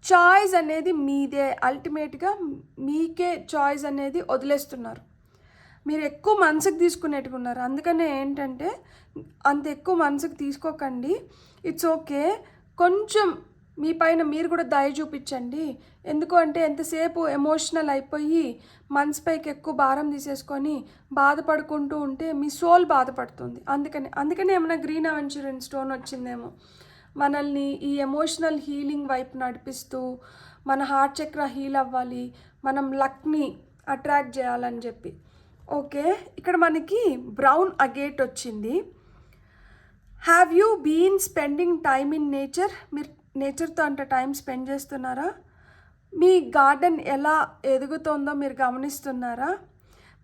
A: చాయిస్ అనేది మీదే. అల్టిమేట్గా మీకే చాయిస్ అనేది వదిలేస్తున్నారు. మీరు ఎక్కువ మనసుకు తీసుకునేట్టుగా ఉన్నారు. అందుకనే ఏంటంటే అంత ఎక్కువ మనసుకు తీసుకోకండి. It's okay. కొంచెం మీ పైన మీరు కూడా దయ చూపించండి. ఎందుకు అంటే ఎంతసేపు ఎమోషనల్ అయిపోయి మనసుపైకి ఎక్కువ భారం తీసేసుకొని బాధపడుకుంటూ ఉంటే మీ సోల్ బాధపడుతుంది. అందుకని ఏమైనా గ్రీన్ అవెంచర్ స్టోన్ వచ్చిందేమో. మనల్ని ఈ ఎమోషనల్ హీలింగ్ వైపు నడిపిస్తూ మన హార్ట్ చక్ర హీల్ అవ్వాలి, మనం లక్ని అట్రాక్ట్ చేయాలని చెప్పి. ఓకే, ఇక్కడ మనకి బ్రౌన్ అగేట్ వచ్చింది. Have you been spending time in nature? మీరు నేచర్తో అంటే టైం స్పెండ్ చేస్తున్నారా? మీ గార్డెన్ ఎలా ఎదుగుతుందో మీరు గమనిస్తున్నారా?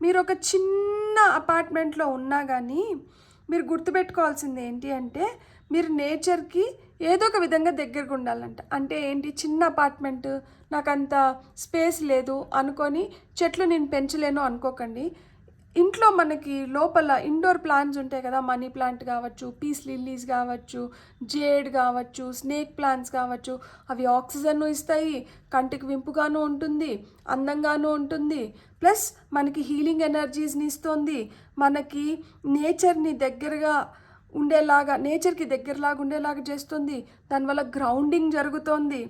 A: మీరు ఒక చిన్న అపార్ట్మెంట్లో ఉన్నా కానీ మీరు గుర్తుపెట్టుకోవాల్సింది ఏంటి అంటే, మీరు నేచర్కి ఏదో ఒక విధంగా దగ్గరగా ఉండాలంట. అంటే ఏంటి, చిన్న అపార్ట్మెంట్, నాకు అంత స్పేస్ లేదు అనుకొని చెట్లు నేను పెంచలేను అనుకోకండి. ఇంట్లో మనకి లోపల ఇండోర్ ప్లాంట్స్ ఉంటాయి కదా, మనీ ప్లాంట్ కావచ్చు, పీస్ లిల్లీస్ కావచ్చు, జేడ్ కావచ్చు, స్నేక్ ప్లాంట్స్ కావచ్చు. అవి ఆక్సిజన్ను ఇస్తాయి, కంటికి వింపుగాను ఉంటుంది, అందంగాను ఉంటుంది, ప్లస్ మనకి హీలింగ్ ఎనర్జీస్ని ఇస్తుంది, మనకి నేచర్ని దగ్గరగా ఉండేలాగా, నేచర్కి దగ్గరలాగా ఉండేలాగా చేస్తుంది, దానివల్ల గ్రౌండింగ్ జరుగుతుంది.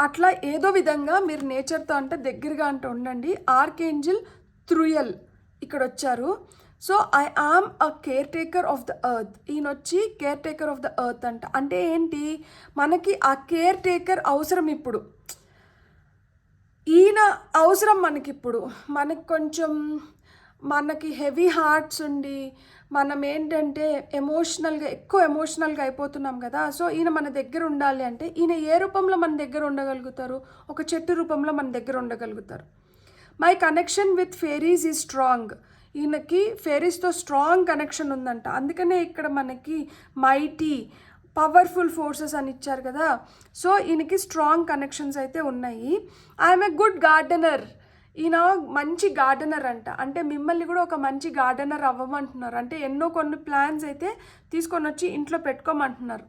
A: అట్లా ఏదో విధంగా మీరు నేచర్తో అంటే దగ్గరగా అంటే ఉండండి. ఆర్కేంజిల్ త్రుయల్ ఇక్కడ వచ్చారు. So I am a caretaker of the earth. ఈయన వచ్చి caretaker of the earth అంట. అంటే ఏంటి, మనకి ఆ కేర్ టేకర్ అవసరం ఇప్పుడు. ఈయన అవసరం మనకిప్పుడు. మనకి కొంచెం మనకి హెవీ హార్ట్స్ ఉండి మనం ఏంటంటే ఎక్కువ ఎమోషనల్గా అయిపోతున్నాం కదా. సో ఈయన మన దగ్గర ఉండాలి అంటే ఈయన ఏ రూపంలో మన దగ్గర ఉండగలుగుతారు? ఒక చెట్టు రూపంలో మన దగ్గర ఉండగలుగుతారు. My connection with fairies is strong. ఈయనకి ఫెయిరీస్తో స్ట్రాంగ్ కనెక్షన్ ఉందంట. అందుకనే ఇక్కడ మనకి మైటీ, పవర్ఫుల్ ఫోర్సెస్ అని ఇచ్చారు కదా. సో ఈయనకి స్ట్రాంగ్ కనెక్షన్స్ అయితే ఉన్నాయి. I'm a good gardener. ఈయన మంచి గార్డెనర్ అంట. అంటే మిమ్మల్ని కూడా ఒక మంచి గార్డెనర్ అవ్వమంటున్నారు. అంటే కొన్ని ప్లాన్స్ అయితే తీసుకొని వచ్చి ఇంట్లో పెట్టుకోమంటున్నారు.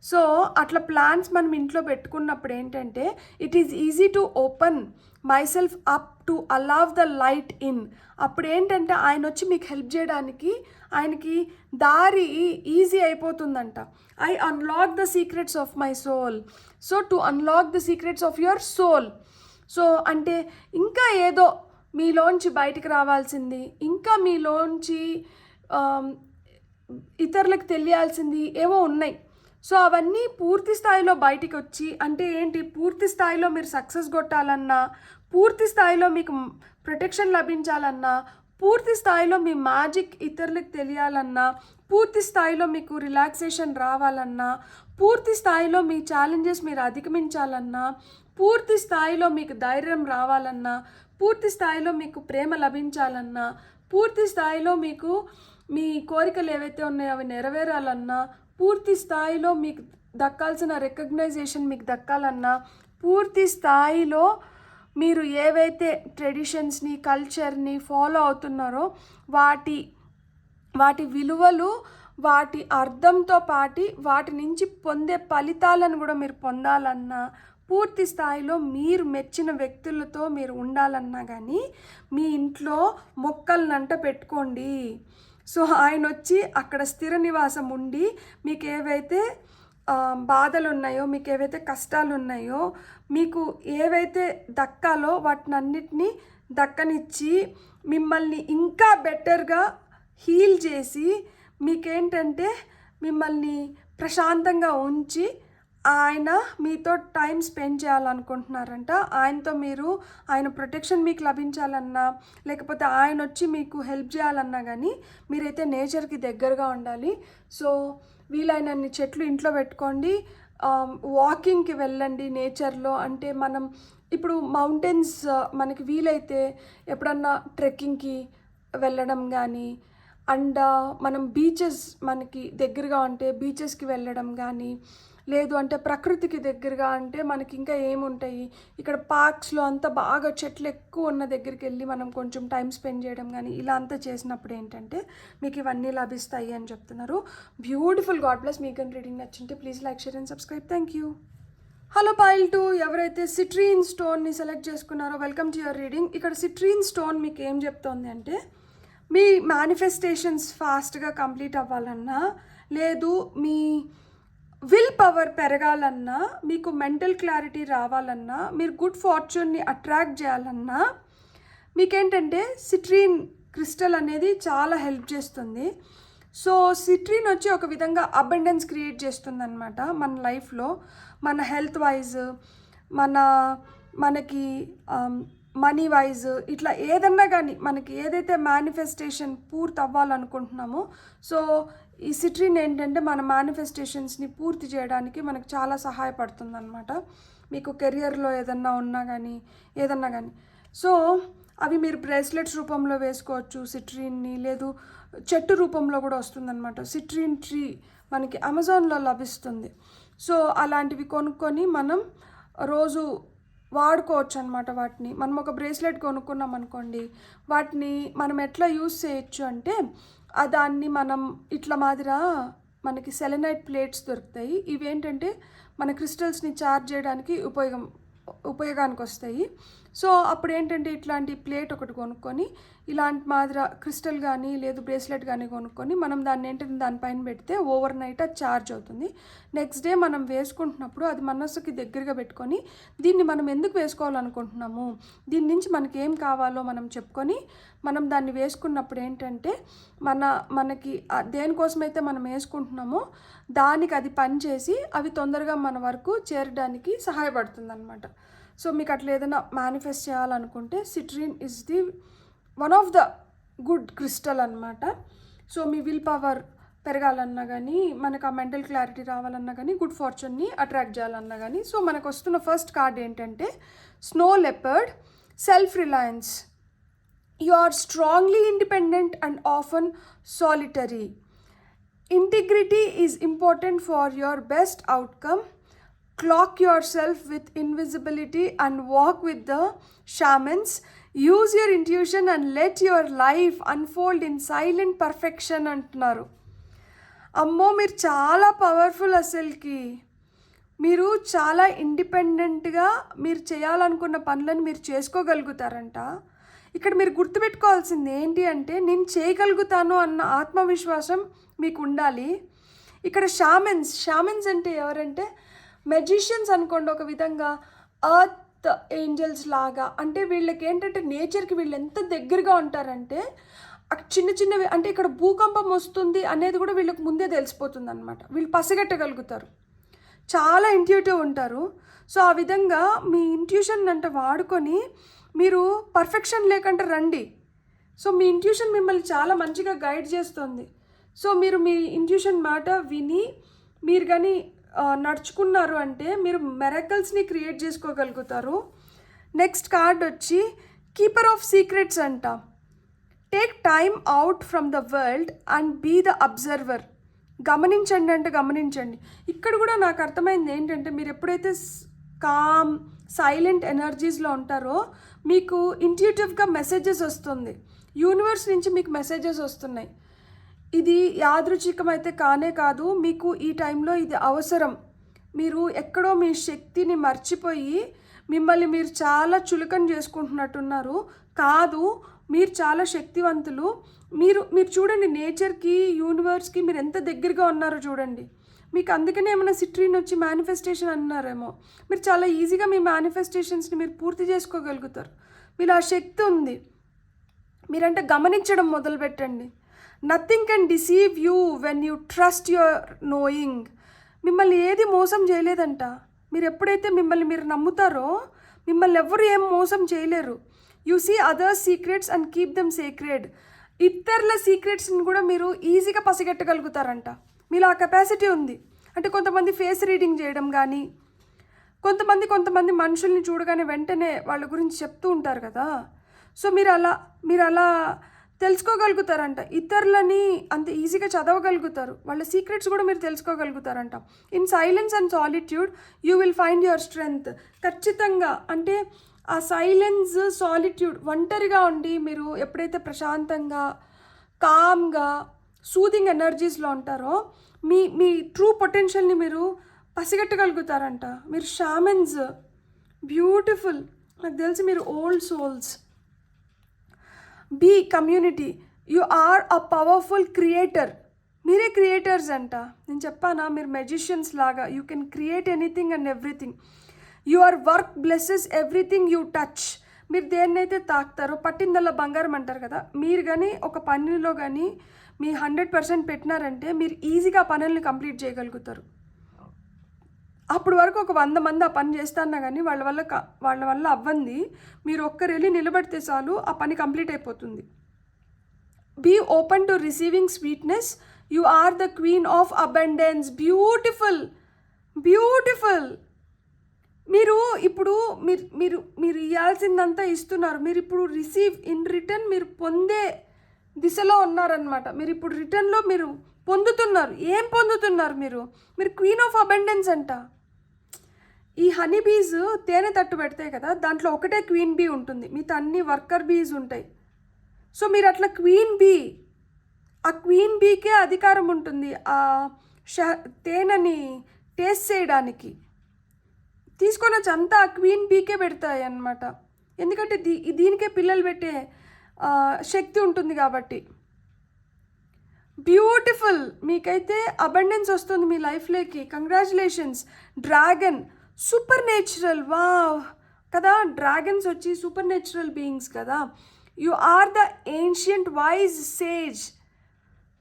A: సో అట్లా ప్లాన్స్ మనం ఇంట్లో పెట్టుకున్నప్పుడు ఏంటంటే, it is easy to open myself up to allow the light in. అప్పుడు ఏంటంటే ఆయన వచ్చి మీకు హెల్ప్ చేయడానికి ఆయనకి దారి ఈజీ అయిపోతుందంట. I unlock the secrets of my soul. So to unlock the secrets of your soul. So అంటే ఇంకా ఏదో మీలోంచి బయటికి రావాల్సింది, ఇంకా మీలోంచి ఇతరులకు తెలియాల్సింది ఏవో ఉన్నాయి. సో అవన్నీ పూర్తి స్థాయిలో బయటికి వచ్చి, అంటే ఏంటి, పూర్తి స్థాయిలో మీరు సక్సెస్ కొట్టాలన్నా, పూర్తి స్థాయిలో మీకు ప్రొటెక్షన్ లభించాలన్నా, పూర్తి స్థాయిలో మీ మ్యాజిక్ ఇతరులకు తెలియాలన్నా, పూర్తి స్థాయిలో మీకు రిలాక్సేషన్ రావాలన్నా, పూర్తి స్థాయిలో మీ ఛాలెంజెస్ మీరు అధిగమించాలన్నా, పూర్తి స్థాయిలో మీకు ధైర్యం రావాలన్నా, పూర్తి స్థాయిలో మీకు ప్రేమ లభించాలన్నా, పూర్తి స్థాయిలో మీకు మీ కోరికలు ఏవైతే ఉన్నాయో అవి నెరవేరాలన్నా, పూర్తి స్థాయిలో మీకు దక్కాల్సిన రికగ్నైజేషన్ మీకు దక్కాలన్నా, పూర్తి స్థాయిలో మీరు ఏవైతే ట్రెడిషన్స్ని, కల్చర్ని ఫాలో అవుతున్నారో వాటి విలువలు, వాటి అర్థంతో పాటు వాటి నుంచి పొందే ఫలితాలను కూడా మీరు పొందాలన్నా, పూర్తి స్థాయిలో మీరు మెచ్చిన వ్యక్తులతో మీరు ఉండాలన్నా కానీ మీ ఇంట్లో మొక్కలనంట పెట్టుకోండి. సో ఆయన వచ్చి అక్కడ స్థిర నివాసం ఉండి మీకు ఏవైతే బాధలు ఉన్నాయో, మీకు ఏవైతే కష్టాలు ఉన్నాయో, మీకు ఏవైతే దక్కాలో వాటినన్నిటినీ దక్కనిచ్చి మిమ్మల్ని ఇంకా బెటర్గా హీల్ చేసి మీకేంటంటే మిమ్మల్ని ప్రశాంతంగా ఉంచి ఆయన మీతో టైం స్పెండ్ చేయాలనుకుంటున్నారంట. ఆయనతో ఆయన ప్రొటెక్షన్ మీకు లభించాలన్నా, లేకపోతే ఆయన వచ్చి మీకు హెల్ప్ చేయాలన్నా కానీ మీరైతే నేచర్కి దగ్గరగా ఉండాలి. సో వీలైనన్ని చెట్లు ఇంట్లో పెట్టుకోండి, వాకింగ్కి వెళ్ళండి నేచర్లో. అంటే మనం ఇప్పుడు మౌంటైన్స్ మనకి వీలైతే ఎప్పుడన్నా ట్రెక్కింగ్కి వెళ్ళడం కానీ, అండ్ మనం బీచెస్ మనకి దగ్గరగా ఉంటే బీచెస్కి వెళ్ళడం కానీ, లేదు అంటే ప్రకృతికి దగ్గరగా అంటే మనకి ఇంకా ఏముంటాయి, ఇక్కడ పార్క్స్లో అంతా బాగా చెట్లు ఎక్కువ ఉన్న దగ్గరికి వెళ్ళి మనం కొంచెం టైం స్పెండ్ చేయడం కానీ ఇలా అంతా చేసినప్పుడు ఏంటంటే మీకు ఇవన్నీ లభిస్తాయి అని చెప్తున్నారు. బ్యూటిఫుల్. God bless. మీకు రీడింగ్ నచ్చింటే please like, share and subscribe. Thank you. Hello pile 2, ఎవరైతే సిట్రీన్ స్టోన్ని సెలెక్ట్ చేసుకున్నారో వెల్కమ్ టు యువర్ రీడింగ్. ఇక్కడ సిట్రీన్ స్టోన్ మీకు ఏం చెప్తోంది అంటే, మీ మేనిఫెస్టేషన్స్ ఫాస్ట్గా కంప్లీట్ అవ్వాలన్నా, లేదు మీ విల్ పవర్ పెరగాలన్నా, మీకు మెంటల్ క్లారిటీ రావాలన్నా, మీరు గుడ్ ఫార్చ్యూన్ని అట్రాక్ట్ చేయాలన్నా మీకేంటంటే సిట్రీన్ క్రిస్టల్ అనేది చాలా హెల్ప్ చేస్తుంది. సో సిట్రిన్ వచ్చి ఒక విధంగా అబండెన్స్ క్రియేట్ చేస్తుందన్నమాట మన లైఫ్లో, మన హెల్త్ వైజ్, మనకి మనీ వైజ్, ఇట్లా ఏదన్నా కానీ మనకి ఏదైతే మేనిఫెస్టేషన్ పూర్తి అవ్వాలనుకుంటున్నామో, సో ఈ సిట్రిన్ ఏంటంటే మన మేనిఫెస్టేషన్స్ని పూర్తి చేయడానికి మనకు చాలా సహాయపడుతుంది అనమాట. మీకు కెరియర్లో ఏదన్నా ఉన్నా కానీ ఏదన్నా కానీ, సో అవి మీరు బ్రేస్లెట్స్ రూపంలో వేసుకోవచ్చు సిట్రిన్ని, లేదు చెట్టు రూపంలో కూడా వస్తుందన్నమాట. సిట్రిన్ ట్రీ మనకి అమెజాన్లో లభిస్తుంది. సో అలాంటివి కొనుక్కొని మనం రోజు వాడుకోవచ్చు అనమాట. వాటిని మనం ఒక బ్రేస్లెట్ కొనుక్కున్నాం అనుకోండి, వాటిని మనం ఎట్లా యూస్ చేయొచ్చు అంటే, దాన్ని మనం ఇట్లా మాదిరా మనకి సెలెనైట్ ప్లేట్స్ దొరుకుతాయి. ఇవేంటంటే మన క్రిస్టల్స్ని చార్జ్ చేయడానికి ఉపయోగానికి వస్తాయి. సో అప్పుడు ఏంటంటే ఇట్లాంటి ప్లేట్ ఒకటి కొనుక్కొని ఇలాంటి మాదిర క్రిస్టల్ కానీ లేదు బ్రేస్లెట్ కానీ కొనుక్కొని మనం దాన్ని ఏంటంటే దానిపైన పెడితే ఓవర్ నైట్ అది ఛార్జ్ అవుతుంది. నెక్స్ట్ డే మనం వేసుకుంటున్నప్పుడు అది మనసుకి దగ్గరగా పెట్టుకొని దీన్ని మనం ఎందుకు వేసుకోవాలనుకుంటున్నాము, దీని నుంచి మనకి ఏం కావాలో మనం చెప్పుకొని మనం దాన్ని వేసుకున్నప్పుడు ఏంటంటే మనకి దేనికోసమైతే మనం వేసుకుంటున్నామో దానికి అది పనిచేసి అవి తొందరగా మన వరకు చేరడానికి సహాయపడుతుంది అనమాట. సో మీకు అట్లా ఏదైనా మేనిఫెస్ట్ చేయాలనుకుంటే సిట్రిన్ is the one of the good crystal అనమాట. సో మీ విల్ పవర్ పెరగాలన్నా కానీ, మనకు ఆ మెంటల్ క్లారిటీ రావాలన్నా కానీ, గుడ్ ఫార్చ్యూన్ని అట్రాక్ట్ చేయాలన్నా కానీ, సో మనకు వస్తున్న ఫస్ట్ కార్డ్ ఏంటంటే snow leopard, self Reliance. You are strongly independent and often solitary. Integrity is important for your best outcome. Clock yourself with invisibility and walk with the shamans. Use your intuition and let your life unfold in silent perfection అంటున్నారు. అమ్మో మీరు చాలా powerful, అసలుకి మీరు చాలా ఇండిపెండెంట్గా మీరు చేయాలనుకున్న పనులను మీరు చేసుకోగలుగుతారంట. ఇక్కడ మీరు గుర్తుపెట్టుకోవాల్సింది ఏంటి అంటే, నేను చేయగలుగుతాను అన్న ఆత్మవిశ్వాసం మీకు ఉండాలి. ఇక్కడ షామన్స్ అంటే ఎవరంటే మెజిషియన్స్ అనుకోండి, ఒక విధంగా ఎర్త్ ఏంజల్స్ లాగా. అంటే వీళ్ళకి ఏంటంటే నేచర్కి వీళ్ళు ఎంత దగ్గరగా ఉంటారంటే చిన్నవి అంటే ఇక్కడ భూకంపం వస్తుంది అనేది కూడా వీళ్ళకి ముందే తెలిసిపోతుంది అనమాట. వీళ్ళు పసిగట్టగలుగుతారు, చాలా ఇంట్యూటివ్ ఉంటారు. సో ఆ విధంగా మీ ఇంట్యూషన్ అంటే వాడుకొని మీరు పర్ఫెక్షన్ లేకుండా రండి. సో మీ ఇంట్యూషన్ మిమ్మల్ని చాలా మంచిగా గైడ్ చేస్తుంది. సో మీరు మీ ఇంట్యూషన్ మాట విని మీరు కానీ నడుచుకున్నారు అంటే మీరు మిరకల్స్ని క్రియేట్ చేసుకోగలుగుతారు. నెక్స్ట్ కార్డ్ వచ్చి కీపర్ ఆఫ్ సీక్రెట్స్ అంట. Take time out from the world and be the observer. గమనించండి అంటే గమనించండి. ఇక్కడ కూడా నాకు అర్థమైంది ఏంటంటే, మీరు ఎప్పుడైతే కామ్ సైలెంట్ ఎనర్జీస్లో ఉంటారో మీకు ఇంట్యూటివ్గా మెసేజెస్ వస్తుంది, యూనివర్స్ నుంచి మీకు మెసేజెస్ వస్తున్నాయి. ఇది యాదృచ్ఛికమైతే కానే కాదు, మీకు ఈ టైంలో ఇది అవసరం. మీరు ఎక్కడో మీ శక్తిని మర్చిపోయి మిమ్మల్ని మీరు చాలా చులకన చేసుకుంటున్నట్టున్నారు. కాదు, మీరు చాలా శక్తివంతులు. మీరు చూడండి, నేచర్కి యూనివర్స్కి మీరు ఎంత దగ్గరగా ఉన్నారో చూడండి. మీకు అందుకనే ఏమైనా సిట్రిన్ వచ్చి మేనిఫెస్టేషన్ అన్నారేమో. మీరు చాలా ఈజీగా మీ మేనిఫెస్టేషన్స్ని మీరు పూర్తి చేసుకోగలుగుతారు. మీరు ఆ శక్తి ఉంది. మీరంటే గమనించడం మొదలుపెట్టండి. Nothing can deceive you when you trust your knowing. మిమ్మల్ని ఏది మోసం చేయలేదంట. మీరు ఎప్పుడైతే మిమ్మల్ని మీరు నమ్ముతారో మిమ్మల్ని ఎవరు ఏం మోసం చేయలేరు. You see others secrets and keep them sacred. ఇతరుల సీక్రెట్స్ని కూడా మీరు ఈజీగా పసిగట్టగలుగుతారంట. మీలో ఆ కెపాసిటీ ఉంది. అంటే కొంతమంది ఫేస్ రీడింగ్ చేయడం కానీ, కొంతమంది మనుషుల్ని చూడగానే వెంటనే వాళ్ళ గురించి చెప్తూ ఉంటారు కదా. సో మీరు అలా తెలుసుకోగలుగుతారంట. ఇతరులని అంత ఈజీగా చదవగలుగుతారు. వాళ్ళ సీక్రెట్స్ కూడా మీరు తెలుసుకోగలుగుతారంట. In silence and solitude you will find your strength. ఖచ్చితంగా అంటే ఆ సైలెన్స్, సాలిట్యూడ్, ఒంటరిగా ఉండి మీరు ఎప్పుడైతే ప్రశాంతంగా కామ్గా సూదింగ్ ఎనర్జీస్లో ఉంటారో మీ ట్రూ పొటెన్షియల్ని మీరు పసిగట్టగలుగుతారంట. మీరు షామన్స్, బ్యూటిఫుల్. నాకు తెలిసి మీరు old souls. Be community. You are a powerful creator. మీరే క్రియేటర్స్ అంట. నేను చెప్పానా, మీరు మెజిషియన్స్ లాగా. You can create anything and everything. Your work blesses everything you touch. మీరు దేన్నైతే తాకుతారో పట్టిందల్లా బంగారం అంటారు కదా, మీరు కానీ ఒక పనిలో కానీ మీ 100% పెట్టినారంటే మీరు ఈజీగా ఆ పనుల్ని కంప్లీట్ చేయగలుగుతారు. అప్పుడు వరకు ఒక 100 మంది ఆ పని చేస్తున్నా కానీ వాళ్ళ వల్ల అవ్వంది, మీరు ఒక్కరు వెళ్ళి నిలబడితే చాలు ఆ పని కంప్లీట్ అయిపోతుంది. Be open to receiving sweetness, you are the queen of abundance. Beautiful beautiful. మీరు ఇప్పుడు మీరు మీరు మీరు ఇవ్వాల్సిందంతా ఇస్తున్నారు, మీరు ఇప్పుడు రిసీవ్ ఇన్ రిటర్న్ మీరు పొందే దిశలో ఉన్నారనమాట. మీరు ఇప్పుడు రిటర్న్లో మీరు పొందుతున్నారు. ఏం పొందుతున్నారు మీరు? మీరు క్వీన్ ఆఫ్ అబండెన్స్ అంట. ఈ హనీ బీస్ తేనె తట్టు పెడతాయి కదా, దాంట్లో ఒకటే క్వీన్ బీ ఉంటుంది, మిగతా అన్ని వర్కర్ బీస్ ఉంటాయి. సో మీరు అట్లా క్వీన్ బీ, ఆ క్వీన్ బీకే అధికారం ఉంటుంది ఆ తేనెని టేస్ట్ చేయడానికి. తీసుకొని వచ్చి అంతా ఆ క్వీన్ బీకే పెడతాయి అన్నమాట. ఎందుకంటే దీనికే పిల్లలు పెట్టే శక్తి ఉంటుంది కాబట్టి. బ్యూటిఫుల్. మీకైతే అబండెన్స్ వస్తుంది మీ లైఫ్లోకి. Congratulations. Dragon, supernatural. Wow కదా, డ్రాగన్స్ వచ్చి సూపర్ నేచురల్ బీయింగ్స్ కదా. You are the ancient wise sage.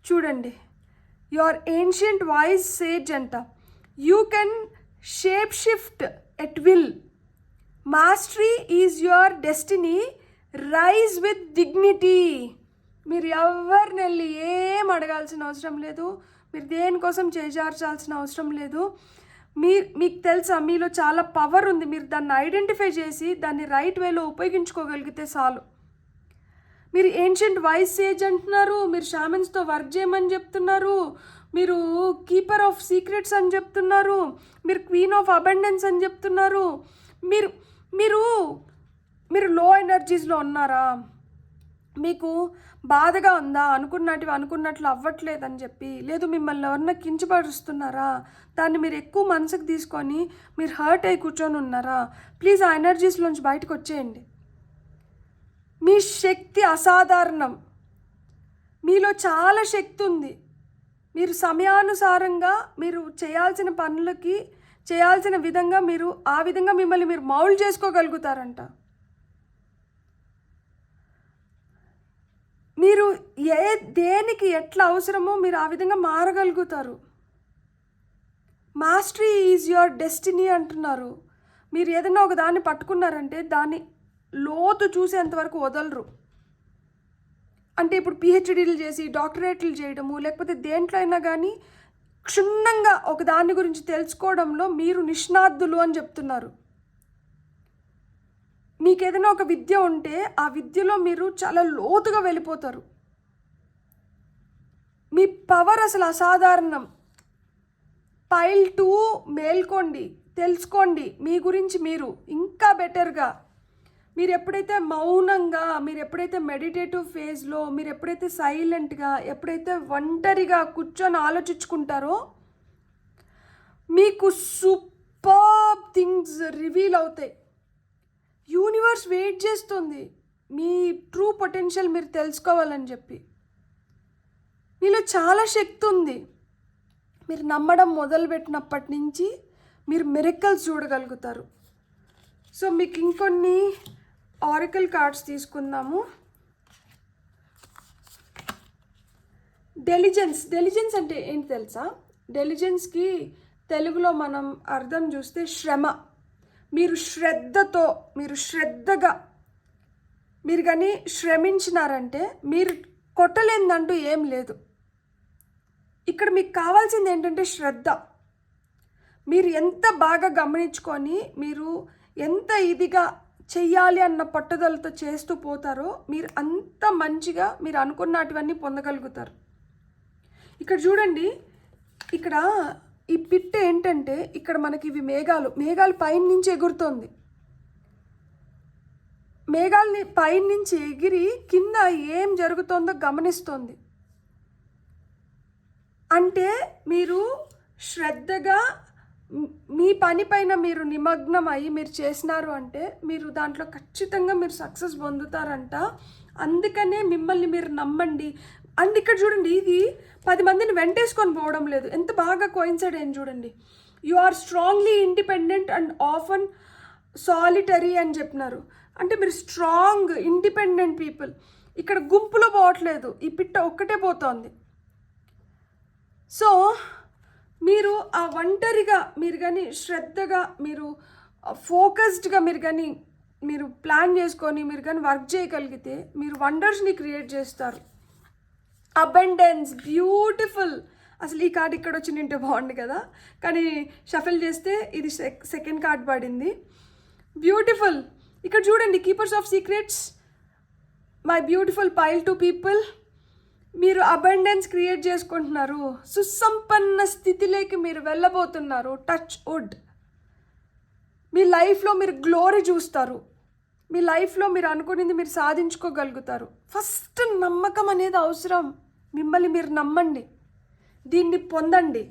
A: చూడండి, you are ancient wise sage అంట. You can shape shift at will. Mastery is your destiny. Rise with dignity. మీరు ఎవరిని వెళ్ళి ఏం అడగాల్సిన అవసరం లేదు, మీరు దేనికోసం చేజార్చాల్సిన అవసరం లేదు. మీకు తెలుసా, మీలో చాలా పవర్ ఉంది. మీరు దాన్ని ఐడెంటిఫై చేసి దాన్ని రైట్ వేలో ఉపయోగించుకోగలిగితే చాలు. మీరు ఏన్షియంట్ వైస్ సేజ్ అంటున్నారు, మీరు షామన్స్తో వర్క్ చేయమని చెప్తున్నారు, మీరు కీపర్ ఆఫ్ సీక్రెట్స్ అని చెప్తున్నారు, మీరు క్వీన్ ఆఫ్ అబండెన్స్ అని చెప్తున్నారు. మీరు మీరు మీరు లో ఎనర్జీస్లో ఉన్నారా? మీకు బాధగా ఉందా? అనుకున్నట్లు అవ్వట్లేదని చెప్పి, లేదు మిమ్మల్ని ఎవరన్నా కించపరుస్తున్నారా? దాన్ని మీరు ఎక్కువ మనసుకు తీసుకొని మీరు హర్ట్ అయి కూర్చొని ఉన్నారా? ప్లీజ్ ఆ ఎనర్జీస్లోంచి బయటకు వచ్చేయండి. మీ శక్తి అసాధారణం. మీలో చాలా శక్తి ఉంది. మీరు సమయానుసారంగా మీరు చేయాల్సిన పనులకి చేయాల్సిన విధంగా మీరు ఆ విధంగా మిమ్మల్ని మీరు మౌల్డ్ చేసుకోగలుగుతారంట. మీరు దేనికి ఎట్లా అవసరమో మీరు ఆ విధంగా మారగలుగుతారు. మాస్టరీ ఈజ్ యువర్ డెస్టినీ అంటున్నారు. మీరు ఏదైనా ఒక దాన్ని పట్టుకున్నారంటే దాన్ని లోతు చూసేంతవరకు వదలరు. అంటే ఇప్పుడు పిహెచ్డీలు చేసి డాక్టరేట్లు చేయడము, లేకపోతే దేంట్లో అయినా కానీ క్షుణ్ణంగా ఒక దాని గురించి తెలుసుకోవడంలో మీరు నిష్ణాతులు అని చెప్తున్నారు. మీకు ఏదైనా ఒక విద్య ఉంటే ఆ విద్యలో మీరు చాలా లోతుగా వెళ్ళిపోతారు. మీ పవర్ అసలు అసాధారణం. పైల్ 2 మేల్కోండి, తెలుసుకోండి మీ గురించి మీరు ఇంకా బెటర్గా. మీరు ఎప్పుడైతే మౌనంగా, మీరు ఎప్పుడైతే మెడిటేటివ్ ఫేజ్లో, మీరు ఎప్పుడైతే సైలెంట్గా, ఎప్పుడైతే ఒంటరిగా కూర్చొని ఆలోచించుకుంటారో మీకు సూపర్ థింగ్స్ రివీల్ అవుతాయి. యూనివర్స్ వెయిట్ చేస్తుంది మీ ట్రూ పొటెన్షియల్ మీరు తెలుసుకోవాలని చెప్పి. మీలో చాలా శక్తి ఉంది. మీరు నమ్మడం మొదలుపెట్టినప్పటి నుంచి మీరు మిరకల్స్ చూడగలుగుతారు. సో మీకు ఇంకొన్ని ఆరికల్ కార్డ్స్ తీసుకుందాము. డెలిజెన్స్ అంటే ఏంటి తెలుసా? డెలిజెన్స్కి తెలుగులో మనం అర్థం చూస్తే శ్రమ. మీరు శ్రద్ధగా మీరు కానీ శ్రమించినారంటే మీరు కొట్టలేదంటూ ఏం లేదు. ఇక్కడ మీకు కావాల్సింది ఏంటంటే శ్రద్ధ. మీరు ఎంత బాగా గమనించుకొని మీరు ఎంత ఇదిగా చెయ్యాలి అన్న పట్టుదలతో చేస్తూ పోతారో మీరు అంత మంచిగా మీరు అనుకున్నటువన్నీ పొందగలుగుతారు. ఇక్కడ చూడండి, ఇక్కడ ఈ పిట్ట ఏంటంటే ఇక్కడ మనకి ఇవి మేఘాలు పైన నుంచి ఎగురుతోంది. మేఘాలని పైన నుంచి ఎగిరి కింద ఏం జరుగుతోందో గమనిస్తోంది. అంటే మీరు శ్రద్ధగా మీ పని పైన మీరు నిమగ్నం అయ్యి మీరు చేసినారు అంటే మీరు దాంట్లో ఖచ్చితంగా మీరు సక్సెస్ పొందుతారంట. అందుకనే మిమ్మల్ని మీరు నమ్మండి. అండ్ ఇక్కడ చూడండి, ఇది 10 మందిని వెంటేసుకొని పోవడం లేదు. ఎంత బాగా కోయిన్సైడ్ అయింది చూడండి. You are strongly independent and often solitary అని చెప్పినారు. అంటే మీరు స్ట్రాంగ్ ఇండిపెండెంట్ పీపుల్. ఇక్కడ గుంపులో పోవట్లేదు, ఈ పిట్ట ఒక్కటే పోతోంది. సో మీరు ఆ ఒంటరిగా మీరు కానీ శ్రద్ధగా మీరు ఫోకస్డ్గా మీరు ప్లాన్ చేసుకొని మీరు కానీ వర్క్ చేయగలిగితే మీరు వండర్స్ని క్రియేట్ చేస్తారు. Abundance, beautiful. అసలు ఈ కార్డ్ ఇక్కడ వచ్చి నింటే బాగుంది కదా, కానీ షఫల్ చేస్తే ఇది సెకండ్ కార్డ్ పడింది. బ్యూటిఫుల్. ఇక్కడ చూడండి, keepers of secrets, my beautiful pile to people. మీరు అబండెన్స్ క్రియేట్ చేసుకుంటున్నారు, సుసంపన్న స్థితిలోకి మీరు వెళ్ళబోతున్నారు. Touch wood. మీ లైఫ్లో మీరు గ్లోరీ చూస్తారు, మీ లైఫ్లో మీరు అనుకునేది మీరు సాధించుకోగలుగుతారు. ఫస్ట్ నమ్మకం అనేది అవసరం. మిమ్మల్ని మీరు నమ్మండి, దీన్ని పొందండి.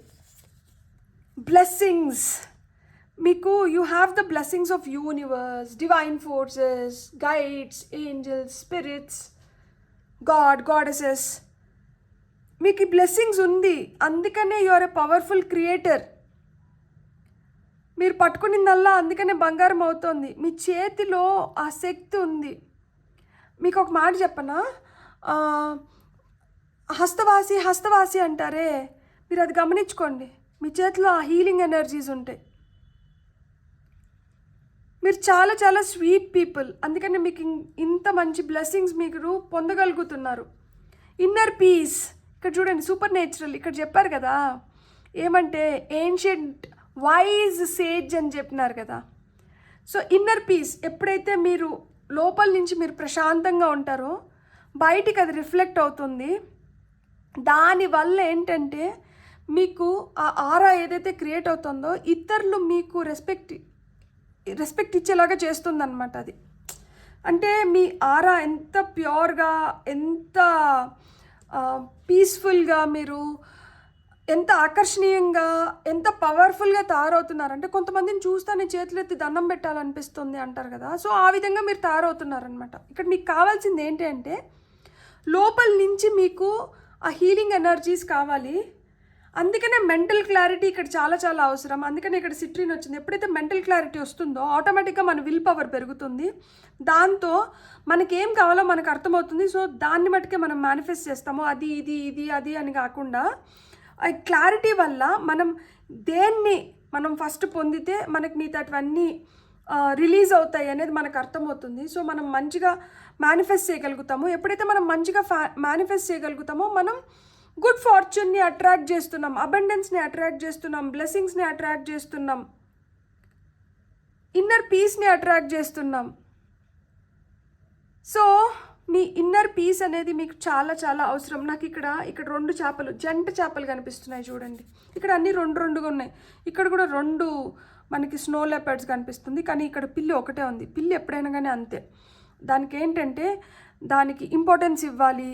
A: బ్లెస్సింగ్స్ మీకు, you have the blessings of universe, divine forces, guides, angels, spirits, god, goddesses. మీకు ఈ బ్లెస్సింగ్స్ ఉంది, అందుకనే you are a powerful creator. మీరు పట్టుకునిందల్లా అందుకనే బంగారం అవుతోంది. మీ చేతిలో ఆ శక్తి ఉంది. మీకు ఒక మాట చెప్పనా, హస్తవాసి అంటారే, మీరు అది గమనించుకోండి. మీ చేతిలో ఆ హీలింగ్ ఎనర్జీస్ ఉంటాయి. మీరు చాలా చాలా స్వీట్ పీపుల్, అందుకని మీకు ఇంత మంచి బ్లెస్సింగ్స్ మీరు పొందగలుగుతున్నారు. ఇన్నర్ పీస్, ఇక్కడ చూడండి, సూపర్ నేచురల్. ఇక్కడ చెప్పారు కదా ఏమంటే ఏన్షియంట్ వైజ్ సేజ్ అని చెప్పినారు కదా. సో ఇన్నర్ పీస్ ఎప్పుడైతే మీరు లోపల నుంచి మీరు ప్రశాంతంగా ఉంటారో బయటికి అది రిఫ్లెక్ట్ అవుతుంది. దానివల్ల ఏంటంటే మీకు ఆ ఆరా ఏదైతే క్రియేట్ అవుతుందో ఇతరులు మీకు రెస్పెక్ట్ ఇచ్చేలాగా చేస్తుందన్నమాట. అది అంటే మీ ఆరా ఎంత ప్యూర్గా, ఎంత పీస్ఫుల్గా, మీరు ఎంత ఆకర్షణీయంగా, ఎంత పవర్ఫుల్గా తయారవుతున్నారంటే కొంతమందిని చూస్తానే చేతులు ఎత్తి దండం పెట్టాలనిపిస్తుంది అంటారు కదా. సో ఆ విధంగా మీరు తయారవుతున్నారనమాట. ఇక్కడ మీకు కావాల్సింది ఏంటి అంటే లోపల నుంచి మీకు ఆ హీలింగ్ ఎనర్జీస్ కావాలి. అందుకనే మెంటల్ క్లారిటీ ఇక్కడ చాలా చాలా అవసరం. అందుకనే ఇక్కడ సిట్రిన్ వచ్చింది. ఎప్పుడైతే మెంటల్ క్లారిటీ వస్తుందో ఆటోమేటిక్గా మన విల్ పవర్ పెరుగుతుంది. దాంతో మనకేం కావాలో మనకు అర్థమవుతుంది. సో దాన్ని మట్టుకే మనం మేనిఫెస్ట్ చేస్తాము. అది ఇది ఇది అది అని కాకుండా ఆ క్లారిటీ వల్ల మనం దేన్ని మనం ఫస్ట్ పొందితే మనకి మిగతావన్నీ రిలీజ్ అవుతాయి అనేది మనకు అర్థమవుతుంది. సో మనం మంచిగా మేనిఫెస్ట్ చేయగలుగుతాము. ఎప్పుడైతే మనం మంచిగా మేనిఫెస్ట్ చేయగలుగుతామో మనం గుడ్ ఫార్చ్యూన్ని అట్రాక్ట్ చేస్తున్నాం, అబండెన్స్ని అట్రాక్ట్ చేస్తున్నాం, బ్లెస్సింగ్స్ని అట్రాక్ట్ చేస్తున్నాం, ఇన్నర్ పీస్ని అట్రాక్ట్ చేస్తున్నాం. సో మీ ఇన్నర్ పీస్ అనేది మీకు చాలా చాలా అవసరం. నాకు ఇక్కడ 2 చేపలు, జంట చేపలు కనిపిస్తున్నాయి చూడండి. ఇక్కడ అన్నీ 2గా ఉన్నాయి. ఇక్కడ కూడా 2 మనకి స్నో లెపర్డ్స్ కనిపిస్తుంది, కానీ ఇక్కడ పిల్లి ఒకటే ఉంది. పిల్లి ఎప్పుడైనా కానీ అంతే. దానికి ఏంటంటే దానికి ఇంపార్టెన్స్ ఇవ్వాలి,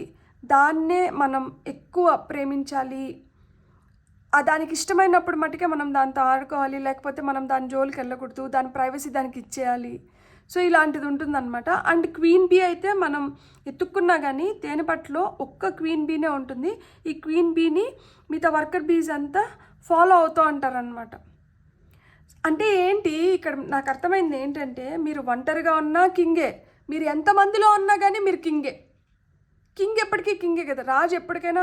A: దాన్నే మనం ఎక్కువ ప్రేమించాలి. దానికి ఇష్టమైనప్పుడు మట్టుకే మనం దాంతో ఆడుకోవాలి, లేకపోతే మనం దాని జోలికి వెళ్ళకూడదు, దాని ప్రైవసీ దానికి ఇచ్చేయాలి. సో ఇలాంటిది ఉంటుందన్నమాట. అండ్ క్వీన్ బీ అయితే మనం ఎత్తుక్కున్నా కానీ తేనెపట్టులో ఒక్క క్వీన్ బీనే ఉంటుంది. ఈ క్వీన్ బీని మిగతా వర్కర్ బీస్ అంతా ఫాలో అవుతూ ఉంటారనమాట. అంటే ఏంటి, ఇక్కడ నాకు అర్థమైంది ఏంటంటే మీరు ఒంటరిగా ఉన్నా కింగే, మీరు ఎంతమందిలో ఉన్నా కానీ మీరు కింగే. కింగ్ ఎప్పటికీ కింగే కదా. రాజు ఎప్పటికైనా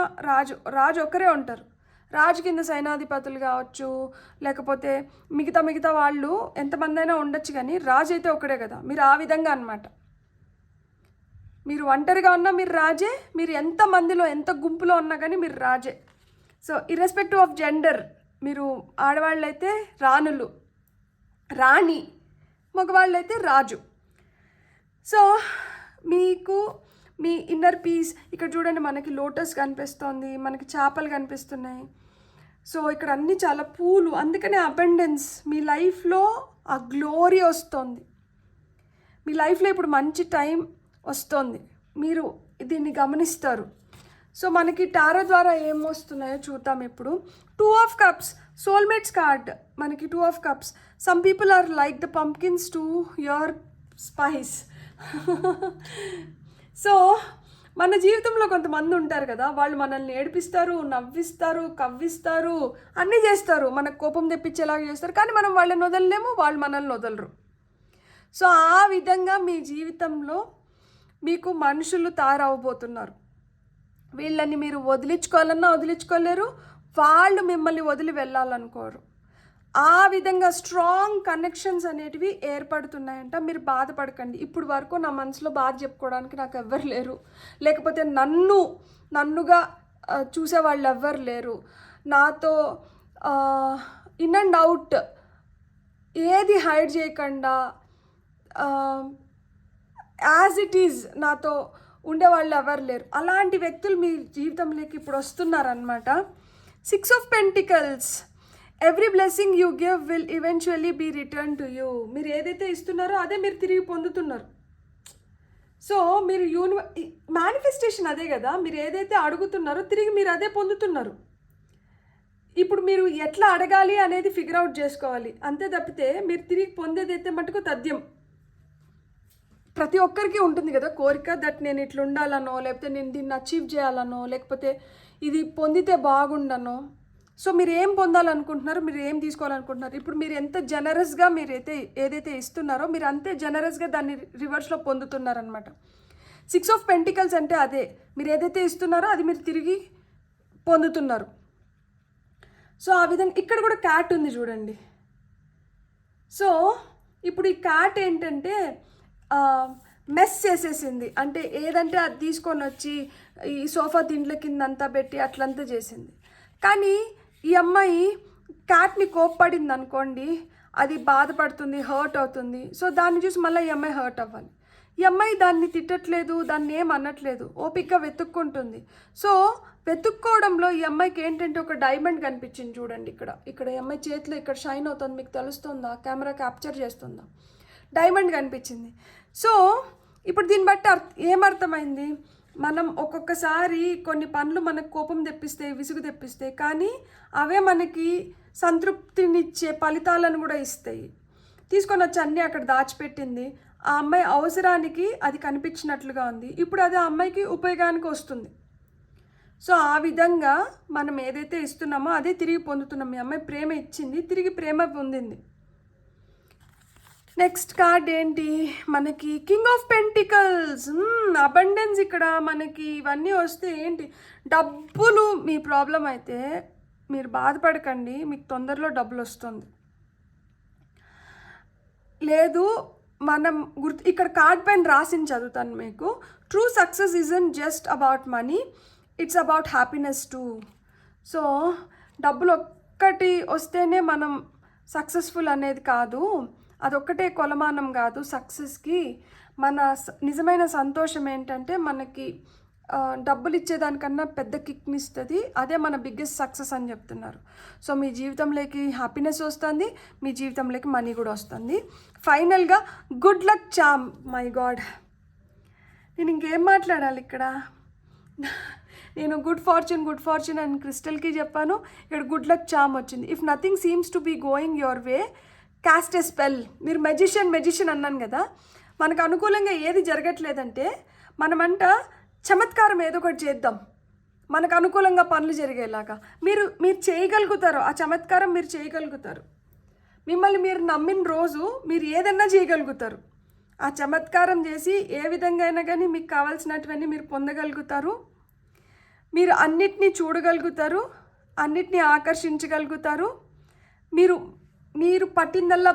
A: రాజు ఒక్కరే ఉంటారు. రాజు కింద సైనాధిపతులు కావచ్చు, లేకపోతే మిగతా వాళ్ళు ఎంతమంది అయినా ఉండొచ్చు, కానీ రాజు అయితే ఒకడే కదా. మీరు ఆ విధంగా అన్నమాట. మీరు ఒంటరిగా ఉన్నా మీరు రాజే, మీరు ఎంతమందిలో ఎంత గుంపులో ఉన్నా కానీ మీరు రాజే. సో ఇర్రెస్పెక్టివ్ ఆఫ్ జెండర్, మీరు ఆడవాళ్ళైతే రాణి, మగవాళ్ళైతే రాజు. సో మీకు మీ ఇన్నర్ పీస్, ఇక్కడ చూడండి మనకి లోటస్ కనిపిస్తుంది, మనకి చేపలు కనిపిస్తున్నాయి. సో ఇక్కడ అన్నీ చాలా పూలు, అందుకనే అబండెన్స్. మీ లైఫ్లో ఆ గ్లోరీ వస్తుంది. మీ లైఫ్లో ఇప్పుడు మంచి టైం వస్తుంది, మీరు దీన్ని గమనిస్తారు. సో మనకి టారో ద్వారా ఏం వస్తున్నాయో చూద్దాం ఇప్పుడు. 2 of Cups, సోల్మేట్స్ కార్డ్. మనకి 2 of Cups. Some people are like the pumpkins to your spice. సో మన జీవితంలో కొంతమంది ఉంటారు కదా, వాళ్ళు మనల్ని ఏడిపిస్తారు, నవ్విస్తారు, కవ్విస్తారు, అన్నీ చేస్తారు, మనకు కోపం తెప్పించేలాగా చేస్తారు, కానీ మనం వాళ్ళని వదలలేము, వాళ్ళు మనల్ని వదలరు. సో ఆ విధంగా మీ జీవితంలో మీకు మనుషులు తయారవబోతున్నారు. వీళ్ళని మీరు వదిలించుకోవాలన్నా వదిలించుకోలేరు, వాళ్ళు మిమ్మల్ని వదిలి వెళ్ళాలనుకోరు. ఆ విధంగా స్ట్రాంగ్ కనెక్షన్స్ అనేటివి ఏర్పడుతున్నాయంట. మీరు బాధపడకండి. ఇప్పుడు వరకు నా మనసులో బాధ చెప్పుకోవడానికి నాకు ఎవ్వరు లేరు, లేకపోతే నన్నుగా చూసేవాళ్ళు ఎవ్వరు లేరు. నాతో ఇన్ అండ్ అవుట్ ఏది హైడ్ చేయకుండా యాజ్ ఇట్ ఈజ్ నాతో ఉండేవాళ్ళు ఎవరు లేరు. అలాంటి వ్యక్తులు మీ జీవితంలోకి ఇప్పుడు వస్తున్నారనమాట. 6 of Pentacles. Every blessing you give will eventually be return to you. మీరు ఏదైతే ఇస్తున్నారో అదే మీరు తిరిగి పొందుతున్నారు. సో మీరు మేనిఫెస్టేషన్ అదే కదా, మీరు ఏదైతే అడుగుతున్నారో తిరిగి మీరు అదే పొందుతున్నారు. ఇప్పుడు మీరు ఎట్లా అడగాలి అనేది ఫిగర్ అవుట్ చేసుకోవాలి, అంతే తప్పితే మీరు తిరిగి పొందేదైతే మటుకు తథ్యం. ప్రతి ఒక్కరికి ఉంటుంది కదా కోరిక, దట్ నేను ఇట్లా ఉండాలనో, లేకపోతే నేను దీన్ని అచీవ్ చేయాలనో, లేకపోతే ఇది పొందితే బాగుండనో. సో మీరు ఏం పొందాలనుకుంటున్నారో, మీరు ఏం తీసుకోవాలనుకుంటున్నారు, ఇప్పుడు మీరు ఎంత జనరస్గా ఏదైతే ఇస్తున్నారో మీరు అంతే జనరస్గా దాన్ని రివర్స్లో పొందుతున్నారనమాట. 6 of Pentacles అంటే అదే, మీరు ఏదైతే ఇస్తున్నారో అది మీరు తిరిగి పొందుతున్నారు. సో ఆ విధంగా ఇక్కడ కూడా క్యాట్ ఉంది చూడండి. సో ఇప్పుడు ఈ క్యాట్ ఏంటంటే మెస్ చేసేసింది, అంటే ఏదంటే అది తీసుకొని వచ్చి ఈ సోఫా దిండ్ల కింద అంతా పెట్టి అట్లంతా చేసింది. కానీ ఈ అమ్మాయి క్యాట్ని కోప్పడింది అనుకోండి, అది బాధపడుతుంది, హర్ట్ అవుతుంది. సో దాన్ని చూసి మళ్ళీ ఈ అమ్మాయి హర్ట్ అవ్వాలి. ఈ అమ్మాయి దాన్ని తిట్టట్లేదు, దాన్ని ఏం అనట్లేదు, ఓపిక్గా వెతుక్కుంటుంది. సో వెతుక్కోవడంలో ఈ అమ్మాయికి ఏంటంటే ఒక డైమండ్ కనిపించింది చూడండి. ఇక్కడ ఈ అమ్మాయి చేతిలో ఇక్కడ షైన్ అవుతుంది, మీకు తెలుస్తుందా? కెమెరా క్యాప్చర్ చేస్తుందా? డైమండ్ కనిపించింది. సో ఇప్పుడు దీన్ని బట్టి ఏమర్థమైంది, మనం ఒక్కొక్కసారి కొన్ని పనులు మనకు కోపం తెప్పిస్తాయి, విసుగు తెప్పిస్తాయి, కానీ అవే మనకి సంతృప్తినిచ్చే ఫలితాలను కూడా ఇస్తాయి. తీసుకొని వచ్చి అన్నీ అక్కడ దాచిపెట్టింది. ఆ అమ్మాయి అవసరానికి అది కనిపించినట్లుగా ఉంది, ఇప్పుడు అది ఆ అమ్మాయికి ఉపయోగానికి వస్తుంది. సో ఆ విధంగా మనం ఏదైతే ఇస్తున్నామో అదే తిరిగి పొందుతున్నాం. మీ అమ్మాయి ప్రేమ ఇచ్చింది, తిరిగి ప్రేమ పొందింది. నెక్స్ట్ కార్డ్ ఏంటి మనకి? King of pentacles. అబండెన్స్. ఇక్కడ మనకి ఇవన్నీ వస్తే ఏంటి, డబ్బులు మీ ప్రాబ్లం అయితే మీరు బాధపడకండి, మీకు తొందరలో డబ్బులు వస్తుంది. లేదు మనం ఇక్కడ కార్డ్ పైన రాసింది చదువుతాను మీకు. True success isn't just about money, it's about happiness two. So డబ్బులు ఒక్కటి వస్తేనే మనం సక్సెస్ఫుల్ అనేది కాదు, అదొక్కటే కొలమానం కాదు సక్సెస్కి. మన నిజమైన సంతోషం ఏంటంటే మనకి డబ్బులు ఇచ్చేదానికన్నా పెద్ద కిక్ని ఇస్తుంది, అదే మన బిగ్గెస్ట్ సక్సెస్ అని చెప్తున్నారు. సో మీ జీవితంలోకి హ్యాపీనెస్ వస్తుంది, మీ జీవితంలోకి మనీ కూడా వస్తుంది. ఫైనల్గా good luck charm. My God, నేను ఇంకేం మాట్లాడాలి ఇక్కడ? నేను గుడ్ ఫార్చ్యూన్ అని క్రిస్టల్కి చెప్పాను, ఇక్కడ గుడ్ లక్ చామ్ వచ్చింది. If nothing seems to be going your way, cast a spell. మీరు మెజిషియన్ అన్నాను కదా, మనకు అనుకూలంగా ఏది జరగట్లేదంటే మనమంట చమత్కారం ఏదో ఒకటి చేద్దాం మనకు అనుకూలంగా పనులు జరిగేలాగా. మీరు చేయగలుగుతారు, ఆ చమత్కారం మీరు చేయగలుగుతారు. మిమ్మల్ని మీరు నమ్మిన రోజు మీరు ఏదన్నా చేయగలుగుతారు. ఆ చమత్కారం చేసి ఏ విధంగా అయినా కానీ మీకు కావాల్సినటువన్నీ మీరు పొందగలుగుతారు. మీరు అన్నిటినీ చూడగలుగుతారు, అన్నిటినీ ఆకర్షించగలుగుతారు. మీరు పట్టిందల్లా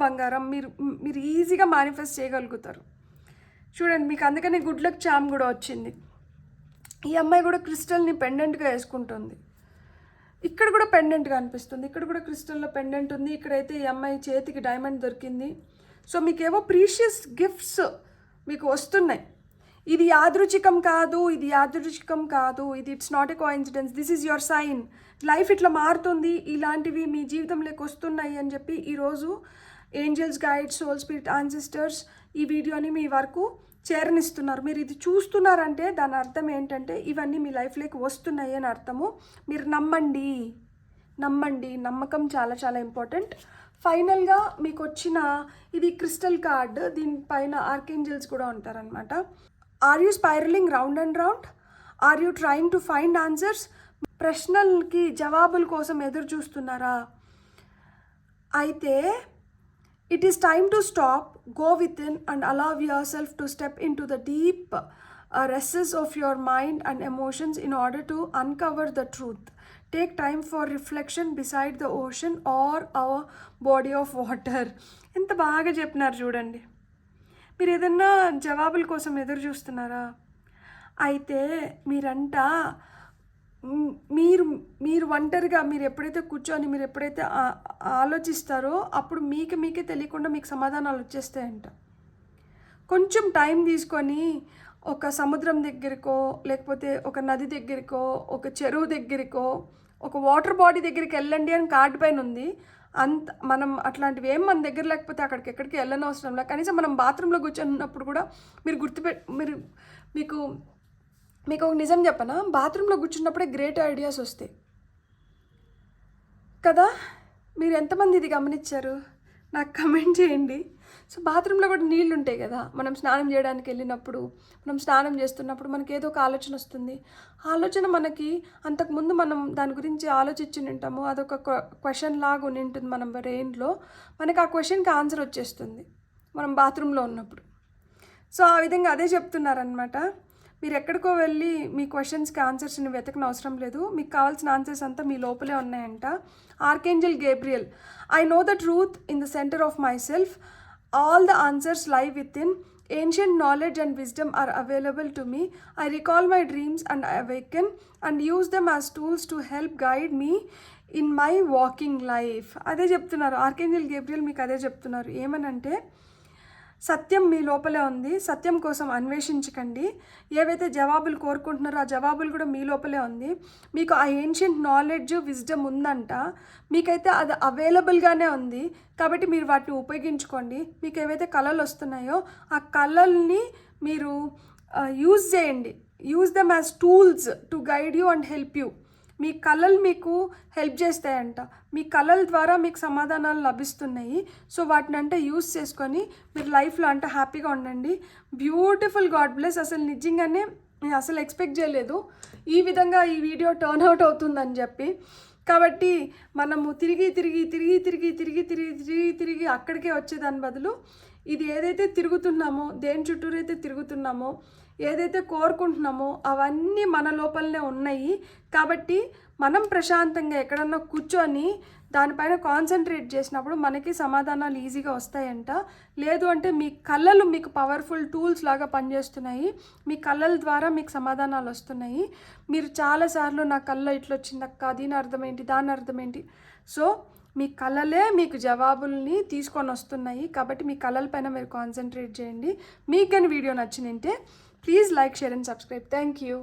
A: బంగారం మీరు ఈజీగా మేనిఫెస్ట్ చేయగలుగుతారు. చూడండి, మీకు అందుకనే గుడ్ లక్ చామ్ కూడా వచ్చింది. ఈ అమ్మాయి కూడా క్రిస్టల్ని పెండెంట్గా వేసుకుంటుంది. ఇక్కడ కూడా పెండెంట్గా అనిపిస్తుంది, ఇక్కడ కూడా క్రిస్టల్లో పెండెంట్ ఉంది. ఇక్కడైతే ఈ అమ్మాయి చేతికి డైమండ్ దొరికింది. సో మీకేవో ప్రీషియస్ గిఫ్ట్స్ మీకు వస్తున్నాయి. ఇది యాదృచ్ఛికం కాదు, ఇది it's not a coincidence, this is your sign. Life ఇట్లా మారుతుంది, ఇలాంటివి మీ జీవితంలోకి వస్తున్నాయి అని చెప్పి ఈరోజు angels, guides, soul spirit, ancestors ఈ వీడియోని మీ వరకు చేరనిస్తున్నారు. మీరు ఇది చూస్తున్నారంటే దాని అర్థం ఏంటంటే ఇవన్నీ మీ లైఫ్లోకి వస్తున్నాయి అని అర్థము. మీరు నమ్మండి. నమ్మకం చాలా చాలా ఇంపార్టెంట్. ఫైనల్గా మీకు వచ్చిన ఇది క్రిస్టల్ కార్డ్, దీనిపైన ఆర్కేంజల్స్ కూడా ఉంటారనమాట. Are you spiralling round and round? Are you trying to find answers? ప్రశ్నలకి జవాబుల కోసం ఎదురు చూస్తున్నారా? అయితే It is time to stop, go within, and allow yourself to step into the deep recesses of your mind and emotions in order to uncover the truth. Take time for reflection beside the ocean or our body of water. ఎంత బాగా చెప్పినారు చూడండి. మీరు ఏదన్నా జవాబుల కోసం ఎదురు చూస్తున్నారా? అయితే మీరంట మీరు ఒంటరిగా మీరు ఎప్పుడైతే కూర్చొని మీరు ఎప్పుడైతే ఆలోచిస్తారో అప్పుడు మీకే తెలియకుండా మీకు సమాధానాలు వచ్చేస్తాయంట. కొంచెం టైం తీసుకొని ఒక సముద్రం దగ్గరకో లేకపోతే ఒక నది దగ్గరకో ఒక చెరువు దగ్గరకో ఒక వాటర్ బాడీ దగ్గరికి వెళ్ళండి అని కార్డు పైన ఉంది. మనం అట్లాంటివి ఏం మన దగ్గర లేకపోతే అక్కడికి ఎక్కడికి వెళ్ళనవసరం లేదు. కనీసం మనం బాత్రూంలో కూర్చొన్నప్పుడు కూడా మీరు మీకు ఒక నిజం చెప్పనా, బాత్రూంలో కూర్చున్నప్పుడే గ్రేట్ ఐడియాస్ వస్తాయి కదా. మీరు ఎంతమంది ఇది గమనించారు నాకు కమెంట్ చేయండి. సో బాత్రూంలో కూడా నీళ్ళు ఉంటాయి కదా, మనం స్నానం చేయడానికి వెళ్ళినప్పుడు మనం స్నానం చేస్తున్నప్పుడు మనకి ఏదో ఒక ఆలోచన వస్తుంది. ఆలోచన మనకి అంతకుముందు మనం దాని గురించి ఆలోచించి ఉంటాము, అదొక క్వశ్చన్ లాగా ఉంటుంది మన బ్రెయిన్లో. మనకి ఆ క్వశ్చన్కి ఆన్సర్ వచ్చేస్తుంది మనం బాత్రూంలో ఉన్నప్పుడు. సో ఆ విధంగా అదే చెప్తున్నారనమాట. మీరు ఎక్కడికో వెళ్ళి మీ క్వశ్చన్స్కి ఆన్సర్స్ని వెతకని అవసరం లేదు, మీకు కావాల్సిన ఆన్సర్స్ అంతా మీ లోపలే ఉన్నాయంట. Archangel Gabriel, I know the truth in the centre of myself, all the answers lie within, ancient knowledge and wisdom are available to me, I recall my dreams and awaken and use them as tools to help guide me in my waking life. అదే చెప్తున్నారు archangel Gabriel, మీకు అదే చెప్తున్నారు. ఏమనంటే సత్యం మీ లోపలే ఉంది, సత్యం కోసం అన్వేషించకండి. ఏవైతే జవాబులు కోరుకుంటున్నారో ఆ జవాబులు కూడా మీ లోపలే ఉంది. మీకు ఆ ఏన్షియంట్ నాలెడ్జ్ విజ్డమ్ ఉందంట, మీకైతే అది అవైలబుల్గానే ఉంది. కాబట్టి మీరు వాటిని ఉపయోగించుకోండి. మీకు ఏవైతే కళలు వస్తున్నాయో ఆ కళల్ని మీరు యూజ్ చేయండి. Use them as tools to guide you and help you. మీ కళలు మీకు హెల్ప్ చేస్తాయంట, మీ కళల ద్వారా మీకు సమాధానాలు లభిస్తున్నాయి. సో వాటిని అంటే యూస్ చేసుకొని మీరు లైఫ్లో అంటే హ్యాపీగా ఉండండి. Beautiful, god bless. అసలు నిజంగానే నేను అసలు ఎక్స్పెక్ట్ చేయలేదు ఈ విధంగా ఈ వీడియో టర్న్ అవుట్ అవుతుందని చెప్పి. కాబట్టి మనము తిరిగి అక్కడికే వచ్చేదాని బదులు ఇది ఏదైతే తిరుగుతున్నామో, దేని చుట్టూరు అయితే తిరుగుతున్నామో, ఏదైతే కోరుకుంటున్నామో అవన్నీ మన లోపలనే ఉన్నాయి. కాబట్టి మనం ప్రశాంతంగా ఎక్కడన్నా కూర్చొని దానిపైన కాన్సన్ట్రేట్ చేసినప్పుడు మనకి సమాధానాలు ఈజీగా వస్తాయంట. లేదు అంటే మీ కళ్ళలు మీకు పవర్ఫుల్ టూల్స్ లాగా పనిచేస్తున్నాయి, మీ కళ్ళల ద్వారా మీకు సమాధానాలు వస్తున్నాయి. మీరు చాలాసార్లు నా కళ్ళ ఇట్లా వచ్చిందక్క, దీని అర్థం ఏంటి, దాని అర్థం ఏంటి. సో మీ కళలే మీకు జవాబుల్ని తీసుకొని వస్తున్నాయి. కాబట్టి మీ కళల పైన మీరు కాన్సన్ట్రేట్ చేయండి. మీకు కానీ వీడియో నచ్చినంటే please like, share and subscribe. Thank you.